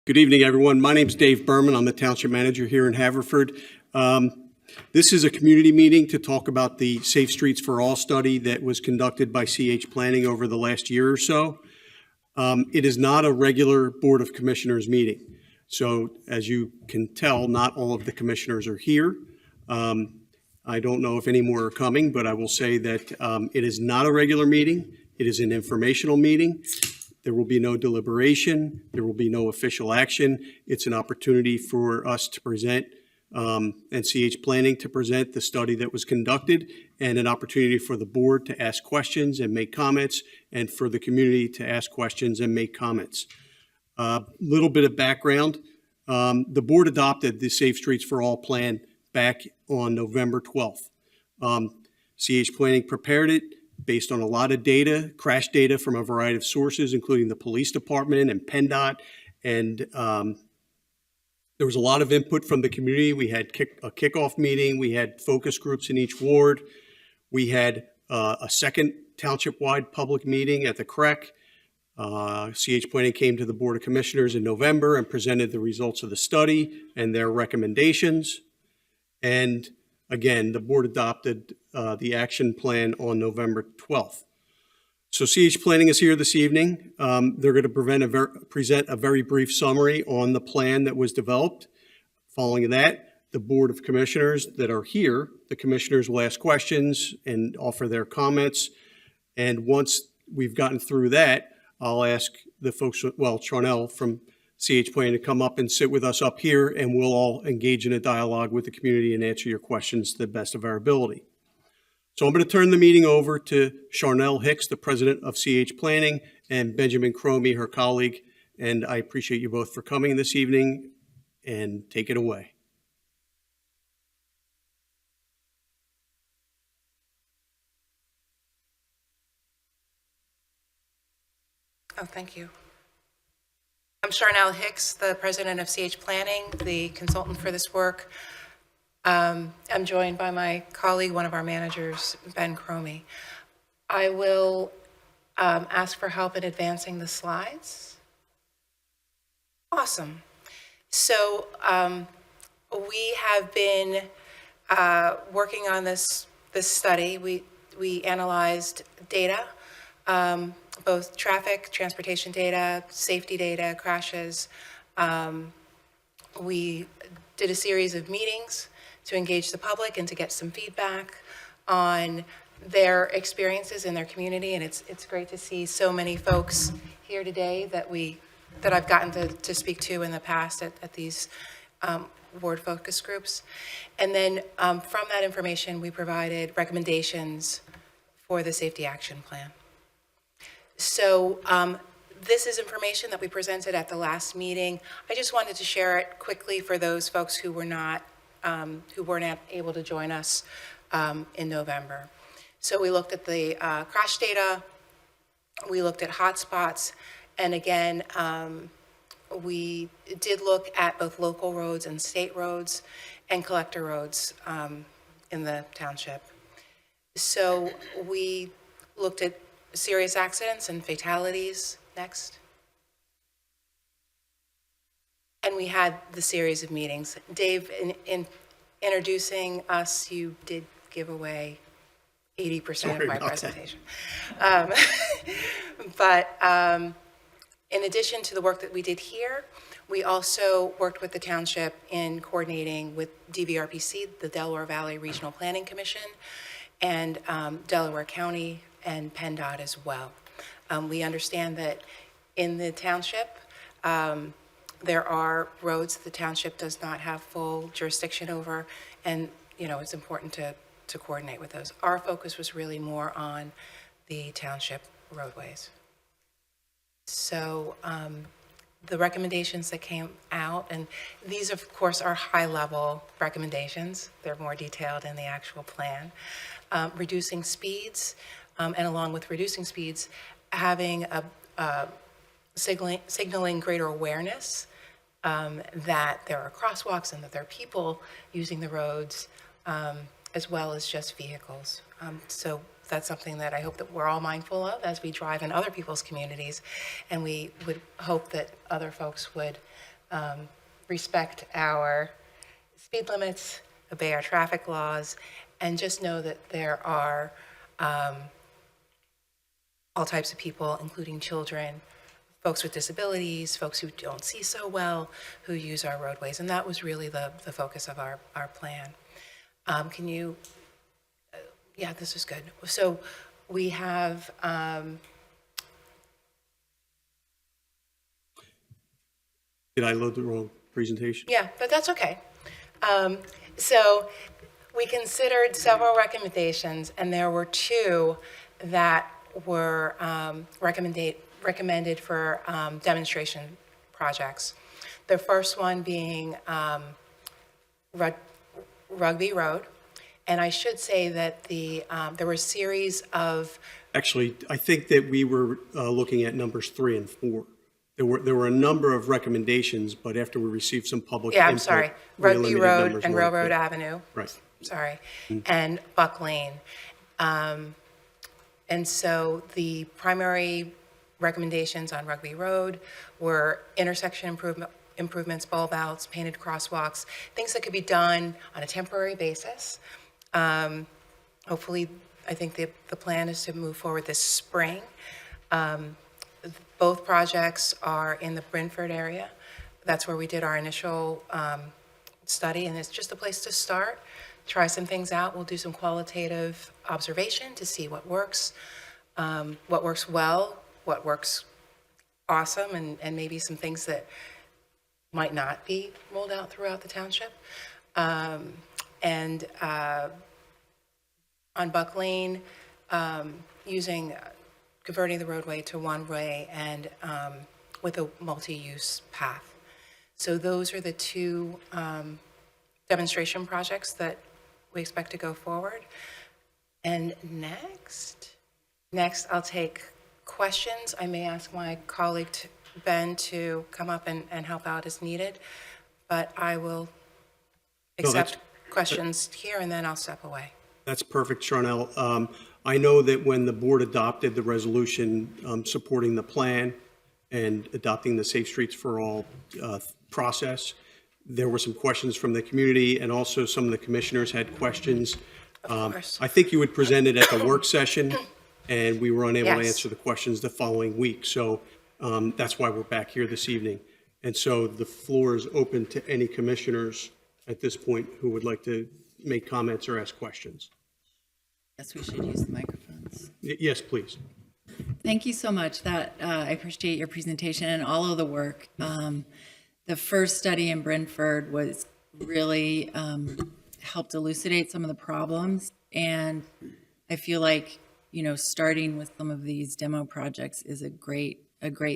Good evening, everyone. My name's Dave Berman. I'm the Township Manager here in Haverford. This is a community meeting to talk about the Safe Streets for All study that was conducted by CH Planning over the last year or so. It is not a regular Board of Commissioners meeting. So as you can tell, not all of the commissioners are here. I don't know if any more are coming, but I will say that it is not a regular meeting. It is an informational meeting. There will be no deliberation. There will be no official action. It's an opportunity for us to present and CH Planning to present the study that was conducted, and an opportunity for the board to ask questions and make comments, and for the community to ask questions and make comments. Little bit of background. The board adopted the Safe Streets for All plan back on November 12th. CH Planning prepared it based on a lot of data, crash data from a variety of sources, including the police department and PennDOT. And there was a lot of input from the community. We had a kickoff meeting. We had focus groups in each ward. We had a second township-wide public meeting at the CREC. CH Planning came to the Board of Commissioners in November and presented the results of the study and their recommendations. And again, the board adopted the action plan on November 12th. So CH Planning is here this evening. They're going to present a very brief summary on the plan that was developed. Following that, the Board of Commissioners that are here, the commissioners will ask questions and offer their comments. And once we've gotten through that, I'll ask the folks, well, Charnel from CH Planning to come up and sit with us up here, and we'll all engage in a dialogue with the community and answer your questions to the best of our ability. So I'm going to turn the meeting over to Charnel Hicks, the president of CH Planning, and Benjamin Cromie, her colleague. And I appreciate you both for coming this evening, and take it away. Oh, thank you. I'm Charnel Hicks, the president of CH Planning, the consultant for this work. I'm joined by my colleague, one of our managers, Ben Cromie. I will ask for help in advancing the slides. Awesome. So we have been working on this study. We analyzed data, both traffic, transportation data, safety data, crashes. We did a series of meetings to engage the public and to get some feedback on their experiences in their community. And it's great to see so many folks here today that I've gotten to speak to in the past at these ward focus groups. And then from that information, we provided recommendations for the safety action plan. So this is information that we presented at the last meeting. I just wanted to share it quickly for those folks who weren't able to join us in November. So we looked at the crash data, we looked at hotspots, and again, we did look at both local roads and state roads and collector roads in the township. So we looked at serious accidents and fatalities next. And we had the series of meetings. Dave, in introducing us, you did give away 80% of my presentation. But in addition to the work that we did here, we also worked with the township in coordinating with DVRPC, the Delaware Valley Regional Planning Commission, and Delaware County and PennDOT as well. We understand that in the township, there are roads the township does not have full jurisdiction over, and it's important to coordinate with those. Our focus was really more on the township roadways. So the recommendations that came out, and these of course are high-level recommendations, they're more detailed in the actual plan. Reducing speeds, and along with reducing speeds, having signaling greater awareness that there are crosswalks and that there are people using the roads, as well as just vehicles. So that's something that I hope that we're all mindful of as we drive in other people's communities, and we would hope that other folks would respect our speed limits, obey our traffic laws, and just know that there are all types of people, including children, folks with disabilities, folks who don't see so well, who use our roadways. And that was really the focus of our plan. Can you, yeah, this is good. So we have, Did I load the wrong presentation? yeah, but that's okay. So we considered several recommendations, and there were two that were recommended for demonstration projects. The first one being Rugby Road, and I should say that there were a series of, Actually, I think that we were looking at numbers 3 and 4. There were a number of recommendations, but after we received some public yeah, input, I'm sorry, we Rugby eliminated Road numbers and 1 Railroad 2. Avenue. Right. Sorry, and Buck Lane. And so the primary recommendations on Rugby Road were intersection improvements, bulb outs, painted crosswalks, things that could be done on a temporary basis. Hopefully, I think the plan is to move forward this spring. Both projects are in the Brentford area. That's where we did our initial study, and it's just a place to start, try some things out. We'll do some qualitative observation to see what works well, what works awesome, and maybe some things that might not be rolled out throughout the township. And on Buck Lane, converting the roadway to one-way and with a multi-use path. So those are the two demonstration projects that we expect to go forward. And next I'll take questions. I may ask my colleague Ben to come up and help out as needed, but I will accept questions here and then I'll step away. That's perfect, Charnel. I know that when the board adopted the resolution supporting the plan and adopting the Safe Streets for All process, there were some questions from the community, and also some of the commissioners had questions. Of course. I think you had presented at the work session, and we were unable to Yes. answer the questions the following week. So that's why we're back here this evening. And so the floor is open to any commissioners at this point who would like to make comments or ask questions. Yes, we should use the microphones. Yes, please. Thank you so much. I appreciate your presentation and all of the work. The first study in Brentford was really helped elucidate some of the problems, and I feel like starting with some of these demo projects is a great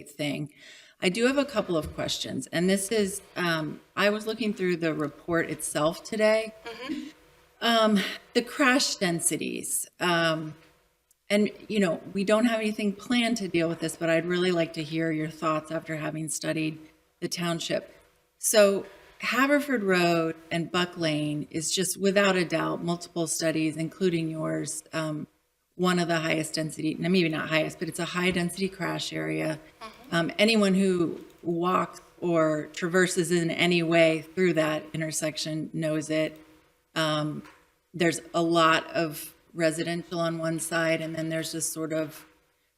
thing. I do have a couple of questions, and this is I was looking through the report itself today. The crash densities, and we don't have anything planned to deal with this, but I'd really like to hear your thoughts after having studied the township. So Haverford Road and Buck Lane is just without a doubt, multiple studies, including yours, one of the highest density, maybe not highest, but it's a high density crash area. Anyone who walks or traverses in any way through that intersection knows it. There's a lot of residential on one side, and then there's this sort of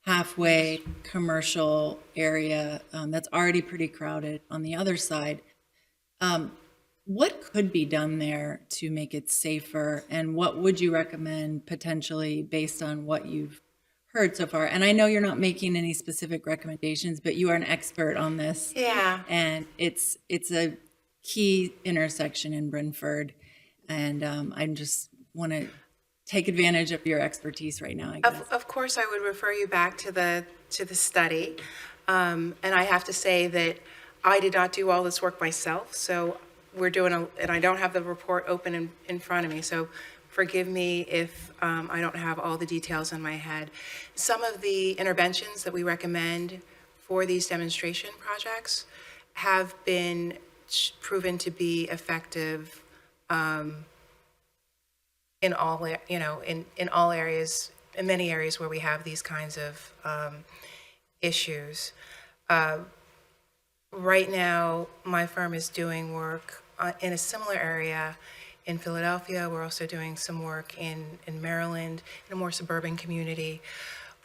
halfway commercial area that's already pretty crowded on the other side. What could be done there to make it safer, and what would you recommend potentially based on what you've heard so far? And I know you're not making any specific recommendations, but you are an expert on this. Yeah. And it's a key intersection in Brentford, and I just want to take advantage of your expertise right now, I guess. Of course, I would refer you back to the study. And I have to say that I did not do all this work myself, so we're doing and I don't have the report open in front of me, so forgive me if I don't have all the details in my head. Some of the interventions that we recommend for these demonstration projects have been proven to be effective in all areas, in many areas where we have these kinds of issues. right now, my firm is doing work in a similar area in Philadelphia. We're also doing some work in Maryland, in a more suburban community,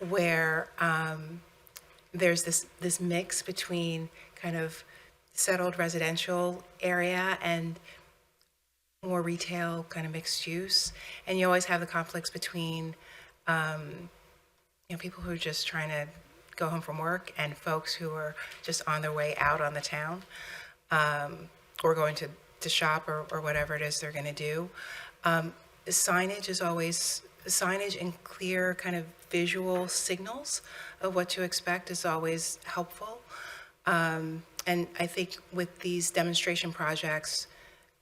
where there's this mix between kind of settled residential area and more retail, kind of mixed use. And you always have the conflicts between, people who are just trying to go home from work and folks who are just on their way out on the town, or going to shop or whatever it is they're going to do. Signage and clear kind of visual signals of what to expect is always helpful. And I think with these demonstration projects,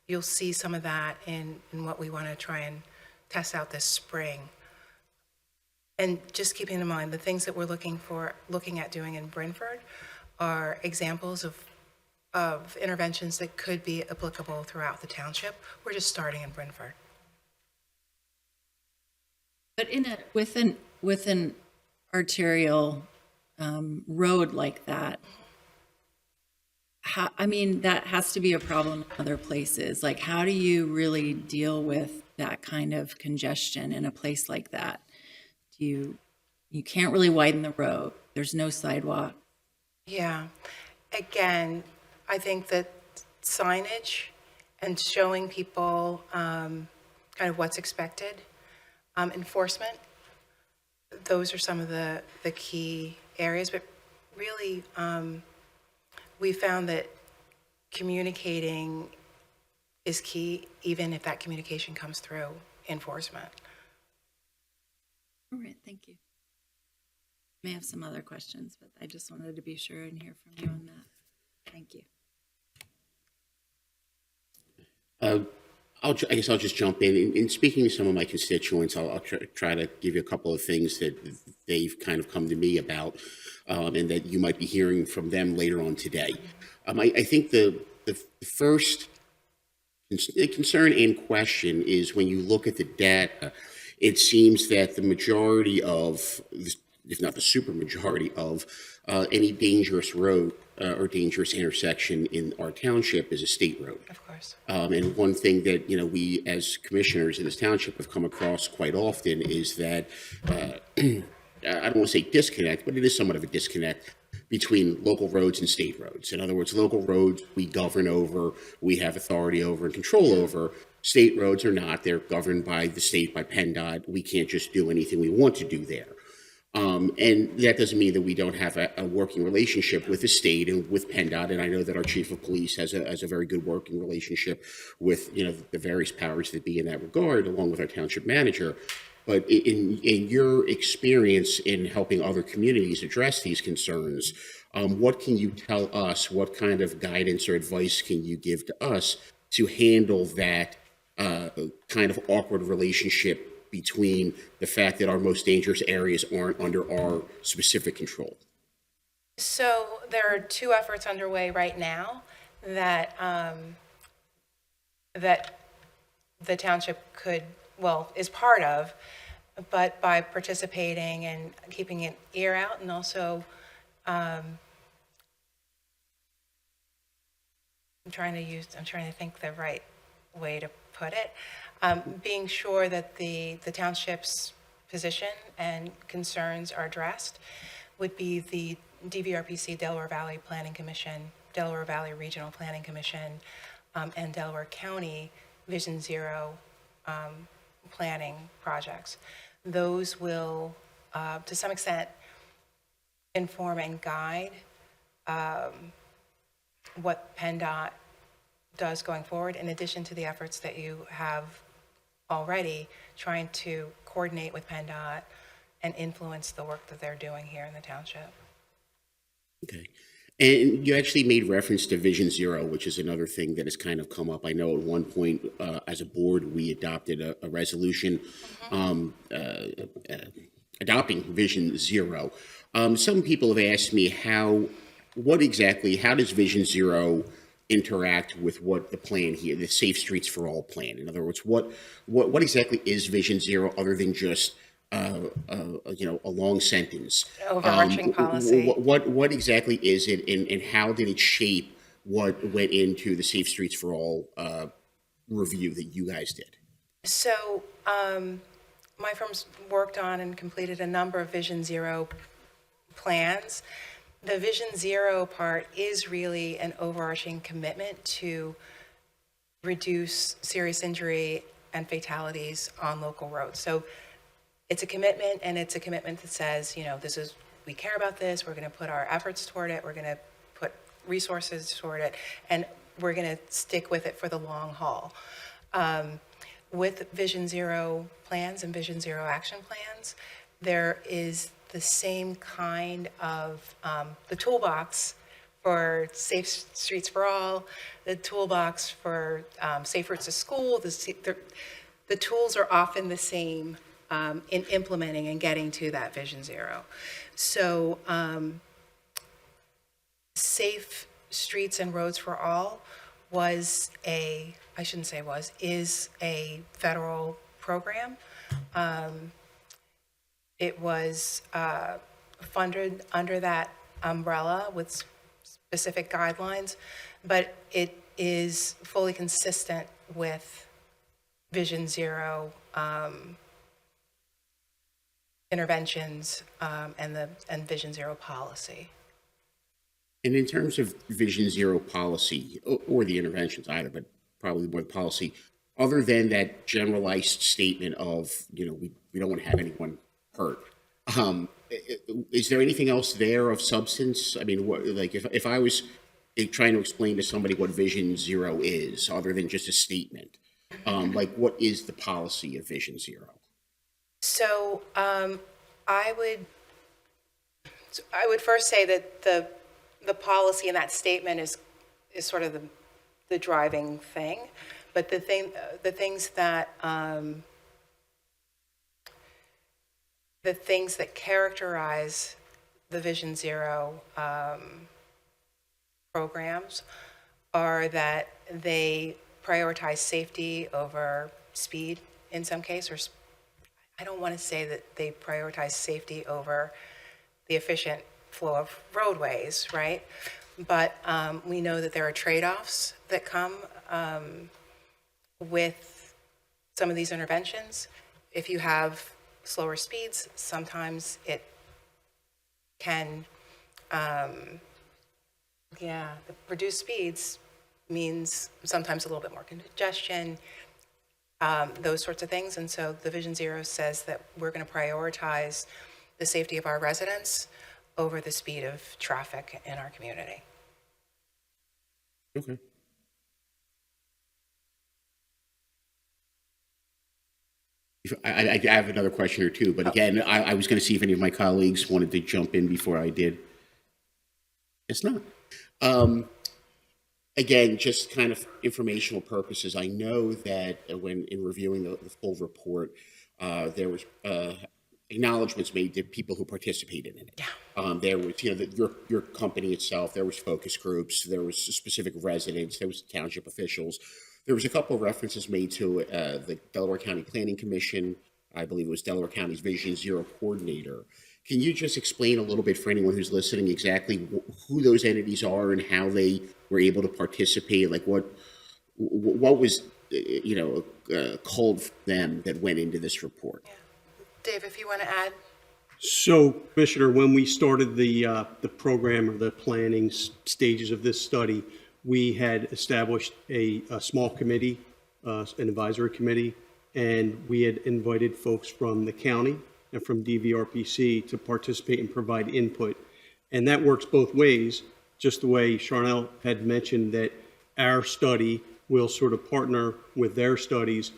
you'll see some of that in what we want to try and test out this spring. And just keeping in mind, the things that we're looking at doing in Brentford are examples of interventions that could be applicable throughout the township. We're just starting in Brentford. But with an arterial road like that, that has to be a problem in other places. Like, how do you really deal with that kind of congestion in a place like that? You can't really widen the road. There's no sidewalk. Yeah. Again, I think that signage and showing people kind of what's expected, enforcement, those are some of the key areas. But really, we found that communicating is key, even if that communication comes through enforcement. All right, thank you. May have some other questions, but I just wanted to be sure and hear from you on that. Thank you. I guess I'll just jump in. In speaking to some of my constituents, I'll try to give you a couple of things that they've kind of come to me about, and that you might be hearing from them later on today. I think the first concern and question is when you look at the data, it seems that the majority of, if not the supermajority of, any dangerous road or dangerous intersection in our township is a state road. Of course. And one thing that, we as commissioners in this township have come across quite often is that, I don't want to say disconnect, but it is somewhat of a disconnect between local roads and state roads. In other words, local roads we govern over, we have authority over and control over. State roads are not. They're governed by the state, by PennDOT. We can't just do anything we want to do there. And that doesn't mean that we don't have a working relationship with the state and with PennDOT. And I know that our chief of police has a very good working relationship with, the various powers that be in that regard, along with our township manager. But in your experience in helping other communities address these concerns, what can you tell us? What kind of guidance or advice can you give to us to handle that kind of awkward relationship between the fact that our most dangerous areas aren't under our specific control? So there are two efforts underway right now that that the township is part of, but by participating and keeping an ear out, and also I'm trying to think the right way to put it. Being sure that the township's position and concerns are addressed would be the DVRPC, Delaware Valley Planning Commission, Delaware Valley Regional Planning Commission, and Delaware County Vision Zero planning projects. Those will, to some extent, inform and guide what PennDOT does going forward, in addition to the efforts that you have already trying to coordinate with PennDOT and influence the work that they're doing here in the township. Okay. And you actually made reference to Vision Zero, which is another thing that has kind of come up. I know at one point, as a board, we adopted a resolution adopting Vision Zero. Some people have asked me how does Vision Zero interact with what the plan here, the Safe Streets for All plan? In other words, what exactly is Vision Zero other than just a long sentence. Overarching policy. What exactly is it, and how did it shape what went into the Safe Streets for All review that you guys did? So my firm's worked on and completed a number of Vision Zero plans. The Vision Zero part is really an overarching commitment to reduce serious injury and fatalities on local roads. So it's a commitment, and it's a commitment that says, we care about this, we're going to put our efforts toward it, we're going to put resources toward it, and we're going to stick with it for the long haul. With Vision Zero plans and Vision Zero action plans, there is the same kind of the toolbox for Safe Streets for All, the toolbox for safe routes to school. The tools are often the same in implementing and getting to that Vision Zero. So Safe Streets and Roads for All is a federal program. It was funded under that umbrella with specific guidelines, but it is fully consistent with Vision Zero interventions and Vision Zero policy. And in terms of Vision Zero policy, or the interventions either, but probably more the policy, other than that generalized statement of, we don't want to have anyone hurt, is there anything else there of substance? I mean, if I was trying to explain to somebody what Vision Zero is, other than just a statement, what is the policy of Vision Zero? So I would first say that the policy in that statement is sort of the driving thing, but the things that characterize the Vision Zero programs are that they prioritize safety over speed in some case, or I don't want to say that they prioritize safety over the efficient flow of roadways, right? But we know that there are trade-offs that come with some of these interventions. If you have slower speeds, sometimes it can, reduced speeds means sometimes a little bit more congestion, those sorts of things. And so the Vision Zero says that we're going to prioritize the safety of our residents over the speed of traffic in our community. Okay. I have another question or two, but again, I was going to see if any of my colleagues wanted to jump in before I did. It's not. Again, just kind of informational purposes, I know that when in reviewing the full report, there was acknowledgments made to people who participated in it. Yeah. There was, your company itself, there was focus groups, there was specific residents, there was township officials. There was a couple of references made to the Delaware County Planning Commission. I believe it was Delaware County's Vision Zero coordinator. Can you just explain a little bit for anyone who's listening exactly who those entities are and how they were able to participate? Like what was called for them that went into this report? Yeah. Dave, if you want to add. So, Commissioner, when we started the program or the planning stages of this study, we had established a small committee, an advisory committee, and we had invited folks from the county and from DVRPC to participate and provide input. And that works both ways, just the way Charnel had mentioned that our study will sort of partner with their studies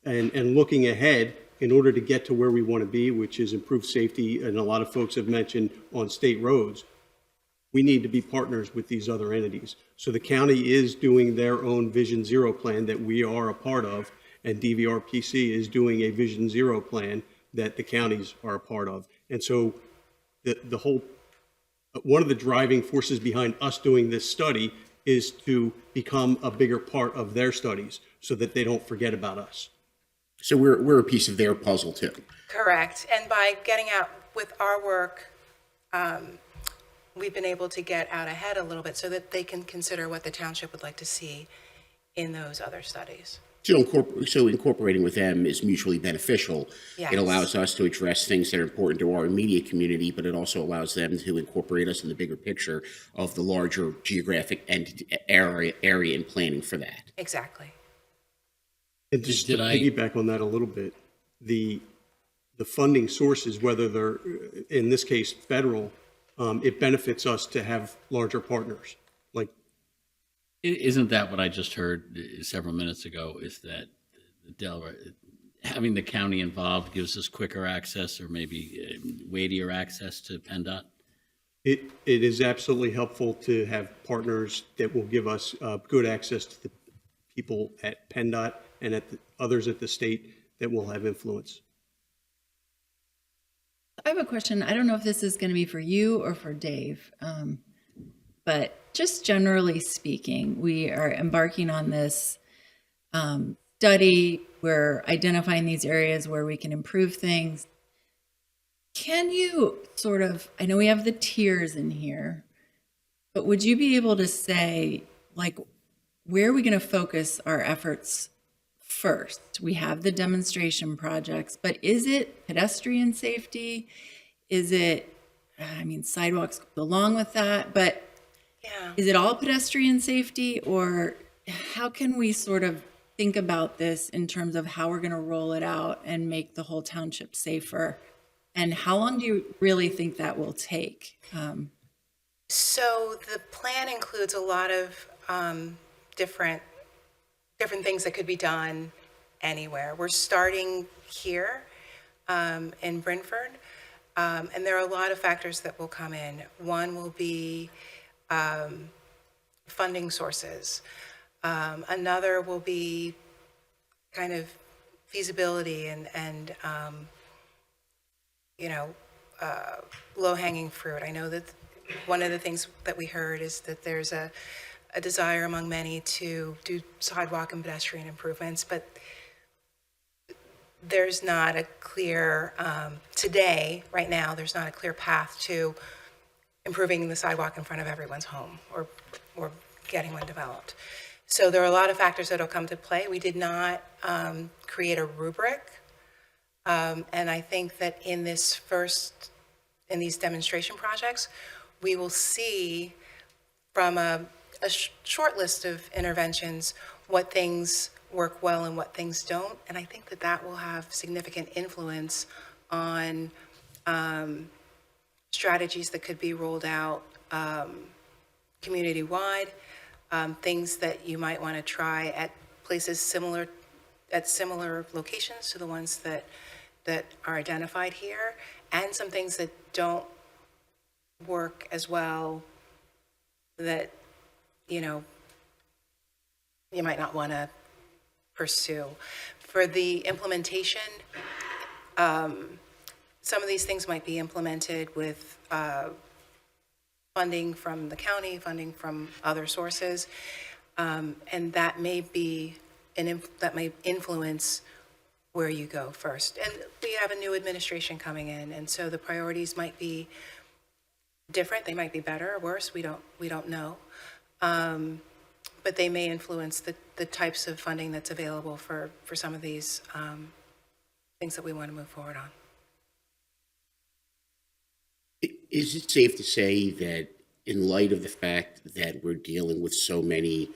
and looking ahead in order to get to where we want to be, which is improved safety, and a lot of folks have mentioned on state roads. We need to be partners with these other entities. So the county is doing their own Vision Zero plan that we are a part of, and DVRPC is doing a Vision Zero plan that the counties are a part of. And so the whole, one of the driving forces behind us doing this study is to become a bigger part of their studies so that they don't forget about us. So we're a piece of their puzzle too. Correct. And by getting out with our work, we've been able to get out ahead a little bit so that they can consider what the township would like to see in those other studies. So incorporating with them is mutually beneficial. Yes. It allows us to address things that are important to our immediate community, but it also allows them to incorporate us in the bigger picture of the larger geographic area and planning for that. Exactly. And just to piggyback on that a little bit, the funding sources, whether they're, in this case, federal, it benefits us to have larger partners. Like, Isn't that what I just heard several minutes ago, is that Delaware, having the county involved gives us quicker access or maybe weightier access to PennDOT? it is absolutely helpful to have partners that will give us good access to the people at PennDOT and at the others at the state that will have influence. I have a question. I don't know if this is going to be for you or for Dave, but just generally speaking, we are embarking on this study. We're identifying these areas where we can improve things. Can you sort of, I know we have the tiers in here, but would you be able to say, like, where are we going to focus our efforts first? We have the demonstration projects, but is it pedestrian safety? Is it, I mean, sidewalks go along with that, but Yeah. is it all pedestrian safety, or how can we sort of think about this in terms of how we're going to roll it out and make the whole township safer? And how long do you really think that will take? So the plan includes a lot of different things that could be done anywhere. We're starting here in Brentford, and there are a lot of factors that will come in. One will be funding sources. Another will be kind of feasibility and low-hanging fruit. I know that one of the things that we heard is that there's a desire among many to do sidewalk and pedestrian improvements, but there's not a clear, today, right now, there's not a clear path to improving the sidewalk in front of everyone's home or getting one developed. So there are a lot of factors that will come to play. We did not create a rubric. And I think that in these demonstration projects, we will see from a short list of interventions what things work well and what things don't. And I think that that will have significant influence on strategies that could be rolled out community-wide, things that you might want to try at places similar locations to the ones that are identified here, and some things that don't work as well that, you might not want to pursue. For the implementation, some of these things might be implemented with funding from the county, funding from other sources, and that may be that may influence where you go first. And we have a new administration coming in, and so the priorities might be different. They might be better or worse. We don't know. But they may influence the types of funding that's available for some of these things that we want to move forward on. Is it safe to say that in light of the fact that we're dealing with so many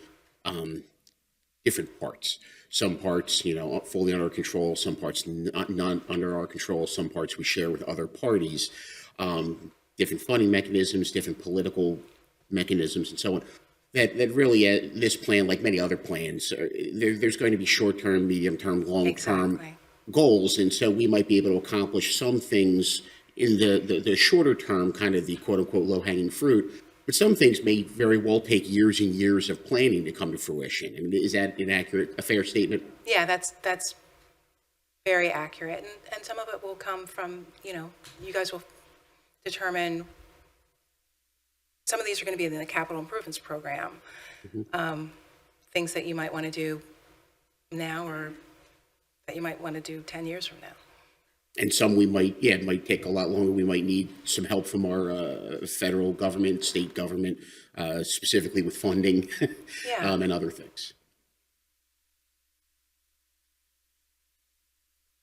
different parts, some parts, fully under our control, some parts not under our control, some parts we share with other parties, different funding mechanisms, different political mechanisms, and so on, that really this plan, like many other plans, there's going to be short-term, medium-term, long-term Exactly. goals, and so we might be able to accomplish some things in the shorter term, kind of the quote-unquote low-hanging fruit, but some things may very well take years and years of planning to come to fruition. I mean, is that a fair statement? Yeah, that's very accurate. And some of it will come from, you guys will determine, some of these are going to be in the capital improvements program. Things that you might want to do now or that you might want to do 10 years from now. And some we might, yeah, it might take a lot longer. We might need some help from our federal government, state government, specifically with funding Yeah. and other things.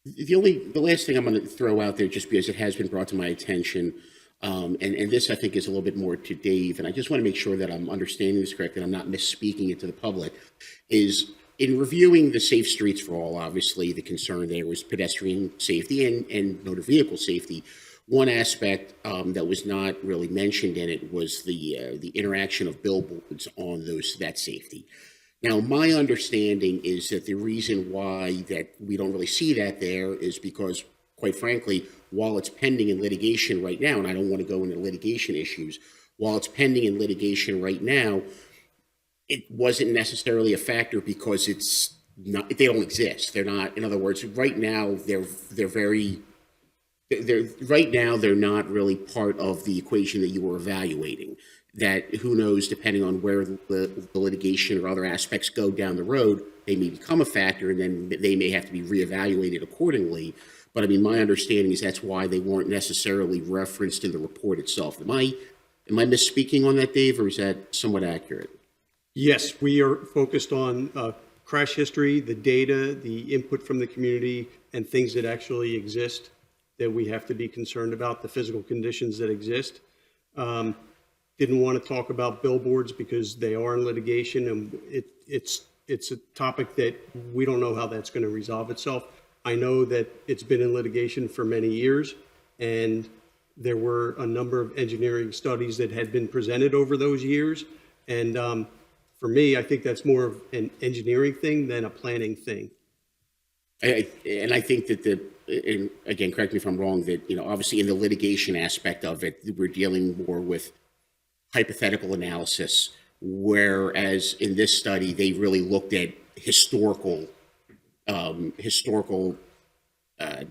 The last thing I'm going to throw out there, just because it has been brought to my attention, and this I think is a little bit more to Dave, and I just want to make sure that I'm understanding this correctly and I'm not misspeaking it to the public, is in reviewing the Safe Streets for All, obviously the concern there was pedestrian safety and motor vehicle safety. One aspect that was not really mentioned in it was the interaction of billboards on that safety. Now, my understanding is that the reason why that we don't really see that there is because, quite frankly, while it's pending in litigation right now, and I don't want to go into litigation issues, while it's pending in litigation right now, it wasn't necessarily a factor because it's not, they don't exist. They're not, in other words, right now, they're not really part of the equation that you were evaluating. That who knows, depending on where the litigation or other aspects go down the road, they may become a factor and then they may have to be reevaluated accordingly. But I mean, my understanding is that's why they weren't necessarily referenced in the report itself. Am I misspeaking on that, Dave, or is that somewhat accurate? Yes, we are focused on crash history, the data, the input from the community, and things that actually exist that we have to be concerned about, the physical conditions that exist. Didn't want to talk about billboards because they are in litigation, and it's a topic that we don't know how that's going to resolve itself. I know that it's been in litigation for many years, and there were a number of engineering studies that had been presented over those years. And for me, I think that's more of an engineering thing than a planning thing. And I think that and again, correct me if I'm wrong, that, obviously in the litigation aspect of it, we're dealing more with hypothetical analysis, whereas in this study, they really looked at historical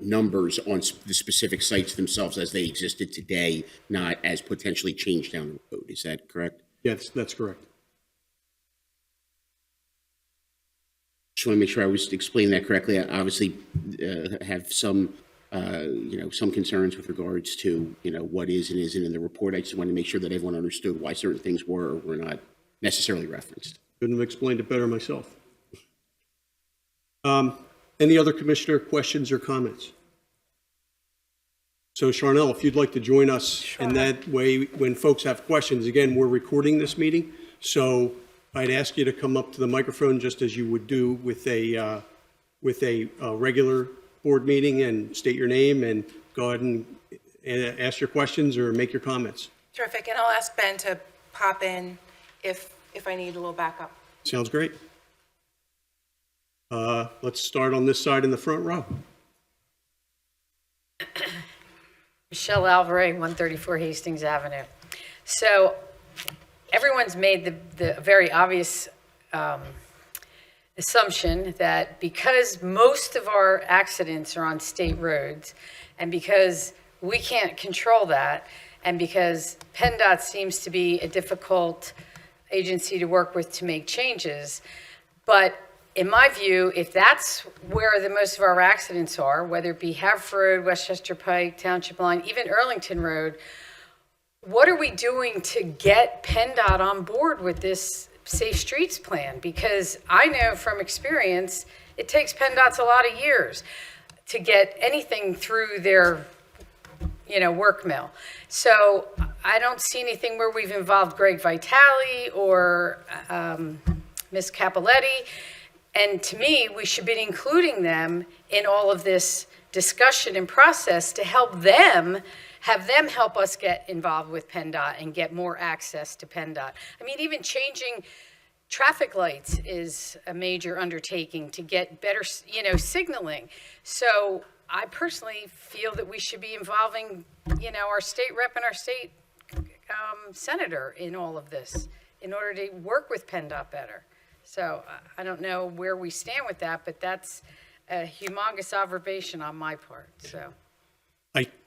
numbers on the specific sites themselves as they existed today, not as potentially changed down the road. Is that correct? Yes, that's correct. Just want to make sure I was explaining that correctly. I obviously have some concerns with regards to, what is and isn't in the report. I just wanted to make sure that everyone understood why certain things were or were not necessarily referenced. Couldn't have explained it better myself. Any other commissioner questions or comments? So Charnel, if you'd like to join us in that way, when folks have questions, again, we're recording this meeting, so I'd ask you to come up to the microphone just as you would do with a regular board meeting and state your name and go ahead and ask your questions or make your comments. Terrific, and I'll ask Ben to pop in if I need a little backup. Sounds great. Let's start on this side in the front row. Michelle Alvarez, 134 Hastings Avenue. So everyone's made the very obvious assumption that because most of our accidents are on state roads and because we can't control that and because PennDOT seems to be a difficult agency to work with to make changes, but in my view, if that's where the most of our accidents are, whether it be Haverford Road, Westchester Pike, Township Line, even Earlington Road, what are we doing to get PennDOT on board with this Safe Streets plan? Because I know from experience, it takes PennDOT a lot of years to get anything through their, work mill. So I don't see anything where we've involved Greg Vitale or Ms. Capoletti. And to me, we should be including them in all of this discussion and process to help them, have them help us get involved with PennDOT and get more access to PennDOT. I mean, even changing traffic lights is a major undertaking to get better, signaling. So I personally feel that we should be involving, our state rep and our state senator in all of this in order to work with PennDOT better. So I don't know where we stand with that, but that's a humongous observation on my part, so.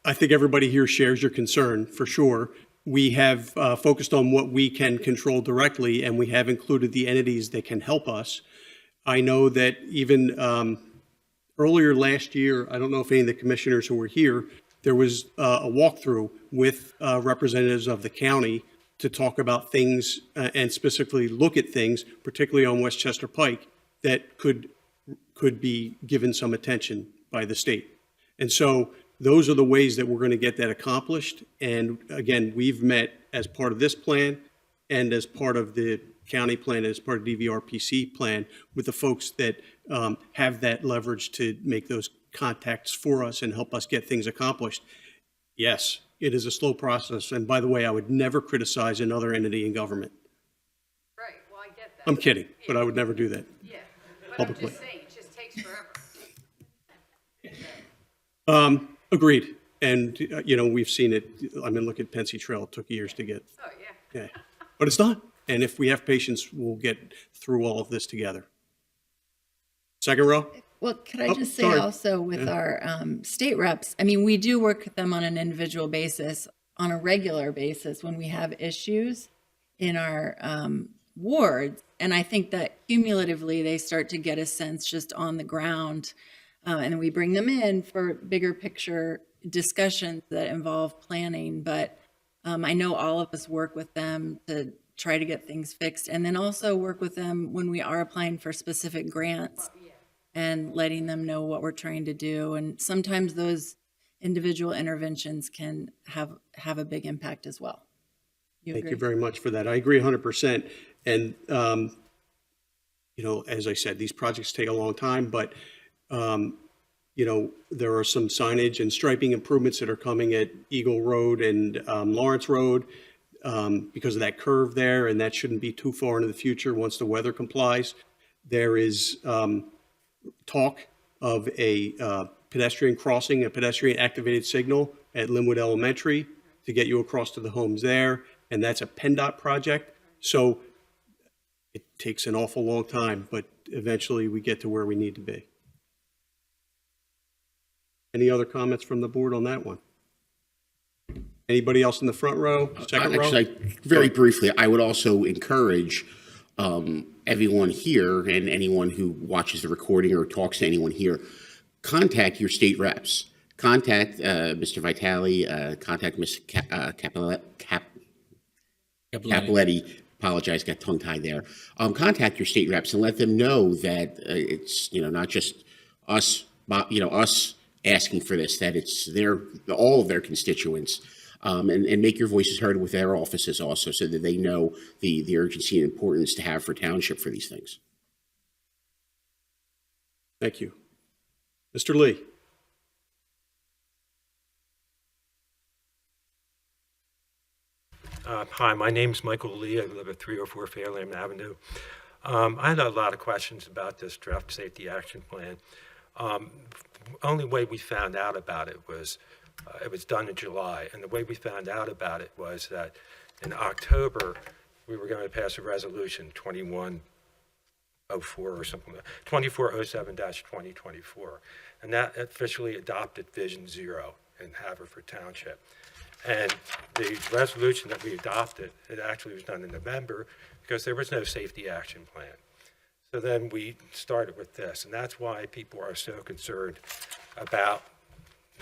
I think everybody here shares your concern, for sure. We have focused on what we can control directly, and we have included the entities that can help us. I know that even Earlier last year, I don't know if any of the commissioners who were here, there was a walkthrough with representatives of the county to talk about things and specifically look at things, particularly on Westchester Pike, that could be given some attention by the state. And so those are the ways that we're going to get that accomplished. And again, we've met as part of this plan and as part of the county plan, as part of DVRPC plan, with the folks that have that leverage to make those contacts for us and help us get things accomplished. Yes, it is a slow process. And by the way, I would never criticize another entity in government. Right, well, I get that. I'm kidding, but I would never do that. Yeah, but I'm Publicly. just saying, it just takes forever. Agreed. And, we've seen it. I mean, look at Pensy Trail. It took years to get. Oh, yeah. Yeah. But it's done. And if we have patience, we'll get through all of this together. Second row? Well, could I Oh, just say sorry. also with our state reps, I mean, we do work with them on an individual basis, on a regular basis when we have issues in our wards. And I think that cumulatively, they start to get a sense just on the ground. And we bring them in for bigger picture discussions that involve planning. But I know all of us work with them to try to get things fixed, and then also work with them when we are applying for specific grants and letting them know what we're trying to do. And sometimes those individual interventions can have a big impact as well. Thank you very much for that. I agree 100%. And, as I said, these projects take a long time, but, there are some signage and striping improvements that are coming at Eagle Road and Lawrence Road because of that curve there, and that shouldn't be too far into the future once the weather complies. There is talk of a pedestrian crossing, a pedestrian activated signal at Linwood Elementary to get you across to the homes there, and that's a PennDOT project. So it takes an awful long time, but eventually we get to where we need to be. Any other comments from the board on that one? Anybody else in the front row, second row? Actually, very briefly, I would also encourage everyone here and anyone who watches the recording or talks to anyone here, contact your state reps. Contact Mr. Vitale, contact Ms. Capoletti. Apologize, got tongue-tied there. Contact your state reps and let them know that it's, not just us, us asking for this, that it's all of their constituents. And make your voices heard with their offices also so that they know the urgency and importance to have for township for these things. Thank you. Mr. Lee. Hi, my name's Michael Lee. I live at 304 Fairland Avenue. I had a lot of questions about this draft safety action plan. Only way we found out about it was done in July, and the way we found out about it was that in October we were going to pass a resolution 2104 or something, 2407-2024, and that officially adopted Vision Zero in Haverford Township. And the resolution that we adopted, it actually was done in November because there was no safety action plan. So then we started with this, and that's why people are so concerned about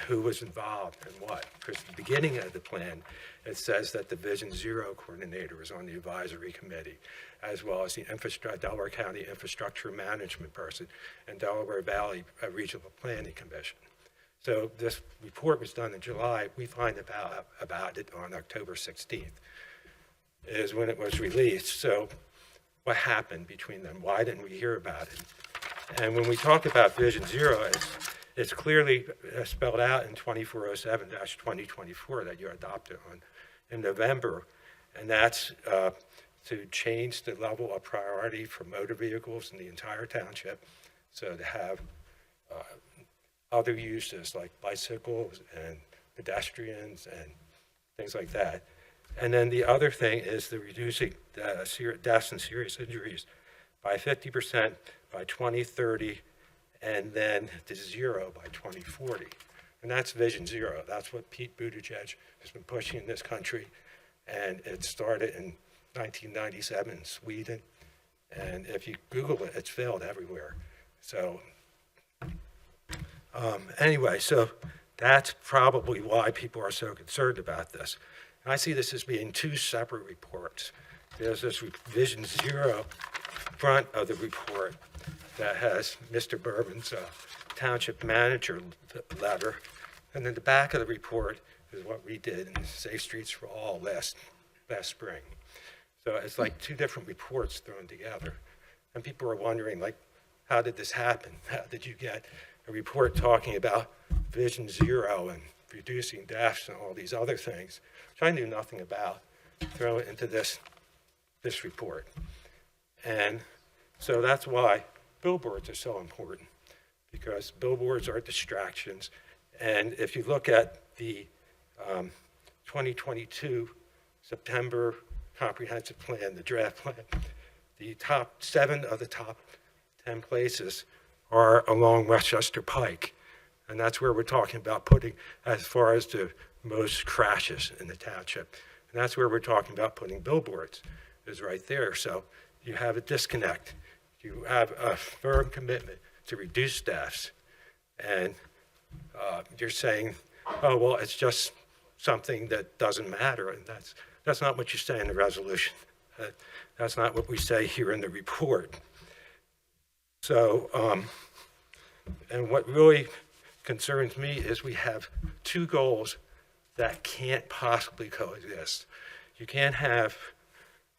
who was involved and what. Because at the beginning of the plan, it says that the Vision Zero coordinator is on the advisory committee, as well as the Delaware County Infrastructure Management person and Delaware Valley Regional Planning Commission. So this report was done in July. We find about it on October 16th is when it was released. So what happened between them? Why didn't we hear about it? And when we talk about Vision Zero, it's clearly spelled out in 2407-2024 that you adopted in November, and that's to change the level of priority for motor vehicles in the entire township, so to have other uses like bicycles and pedestrians and things like that. And then the other thing is the reducing deaths and serious injuries by 50% by 2030, and then to zero by 2040. And that's Vision Zero. That's what Pete Buttigieg has been pushing in this country. And it started in 1997 in Sweden. And if you Google it, it's failed everywhere. So Anyway, so that's probably why people are so concerned about this. And I see this as being two separate reports. There's this Vision Zero front of the report that has Mr. Bourbon's township manager letter, and then the back of the report is what we did in Safe Streets for All last spring. So it's like two different reports thrown together. And people are wondering, like, how did this happen? How did you get a report talking about Vision Zero and reducing deaths and all these other things, which I knew nothing about, throw it into this report? And so that's why billboards are so important, because billboards are distractions. And if you look at the 2022 September comprehensive plan, the draft plan, the top 7 of the top 10 places are along Westchester Pike. And that's where we're talking about putting, as far as the most crashes in the township. And that's where we're talking about putting billboards, is right there. So you have a disconnect. You have a firm commitment to reduce deaths. And you're saying, oh, well, it's just something that doesn't matter. And that's not what you say in the resolution. That's not what we say here in the report. So, and what really concerns me is we have two goals that can't possibly coexist. You can't have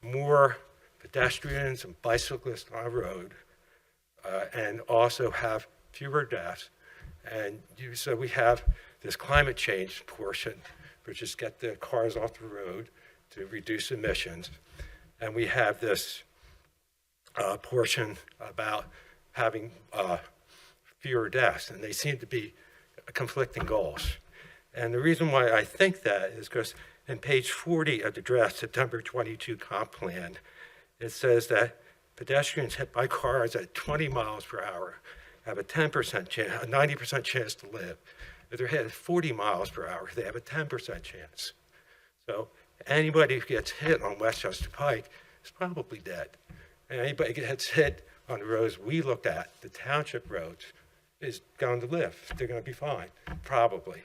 more pedestrians and bicyclists on a road and also have fewer deaths. And so we have this climate change portion, which is get the cars off the road to reduce emissions. And we have this portion about having fewer deaths, and they seem to be conflicting goals. And the reason why I think that is because in page 40 of the draft September 22 comp plan, it says that pedestrians hit by cars at 20 miles per hour have a 10% chance, a 90% chance to live. If they're hit at 40 miles per hour, they have a 10% chance. So anybody who gets hit on Westchester Pike is probably dead. And anybody who gets hit on the roads we looked at, the township roads, is going to live. They're going to be fine, probably.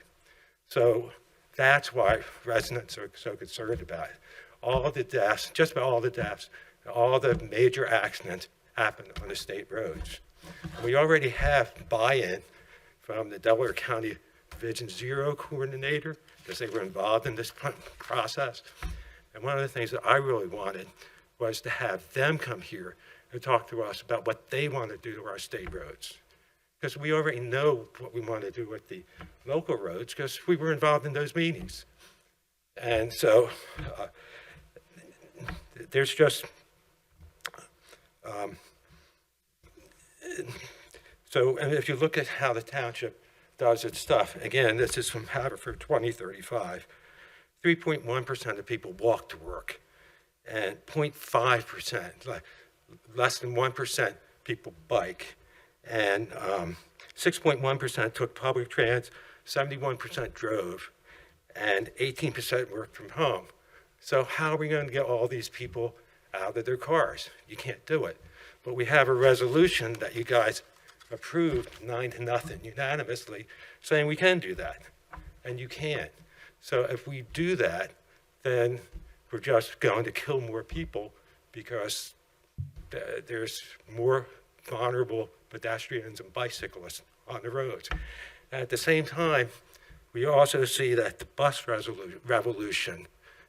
So that's why residents are so concerned about it. All of the deaths, just about all the deaths, all the major accidents happen on the state roads. We already have buy-in from the Delaware County Vision Zero coordinator, because they were involved in this process. And one of the things that I really wanted was to have them come here and talk to us about what they want to do to our state roads. Because we already know what we want to do with the local roads, because we were involved in those meetings. And so there's just, and if you look at how the township does its stuff, again, this is from Haverford 2035, 3.1% of people walk to work, and 0.5%, like less than 1% people bike, and 6.1% took public trans, 71% drove, and 18% worked from home. So how are we going to get all these people out of their cars? You can't do it. But we have a resolution that you guys approved 9-0 unanimously, saying we can do that, and you can. So if we do that, then we're just going to kill more people, because there's more vulnerable pedestrians and bicyclists on the roads. And at the same time, we also see that the bus revolution,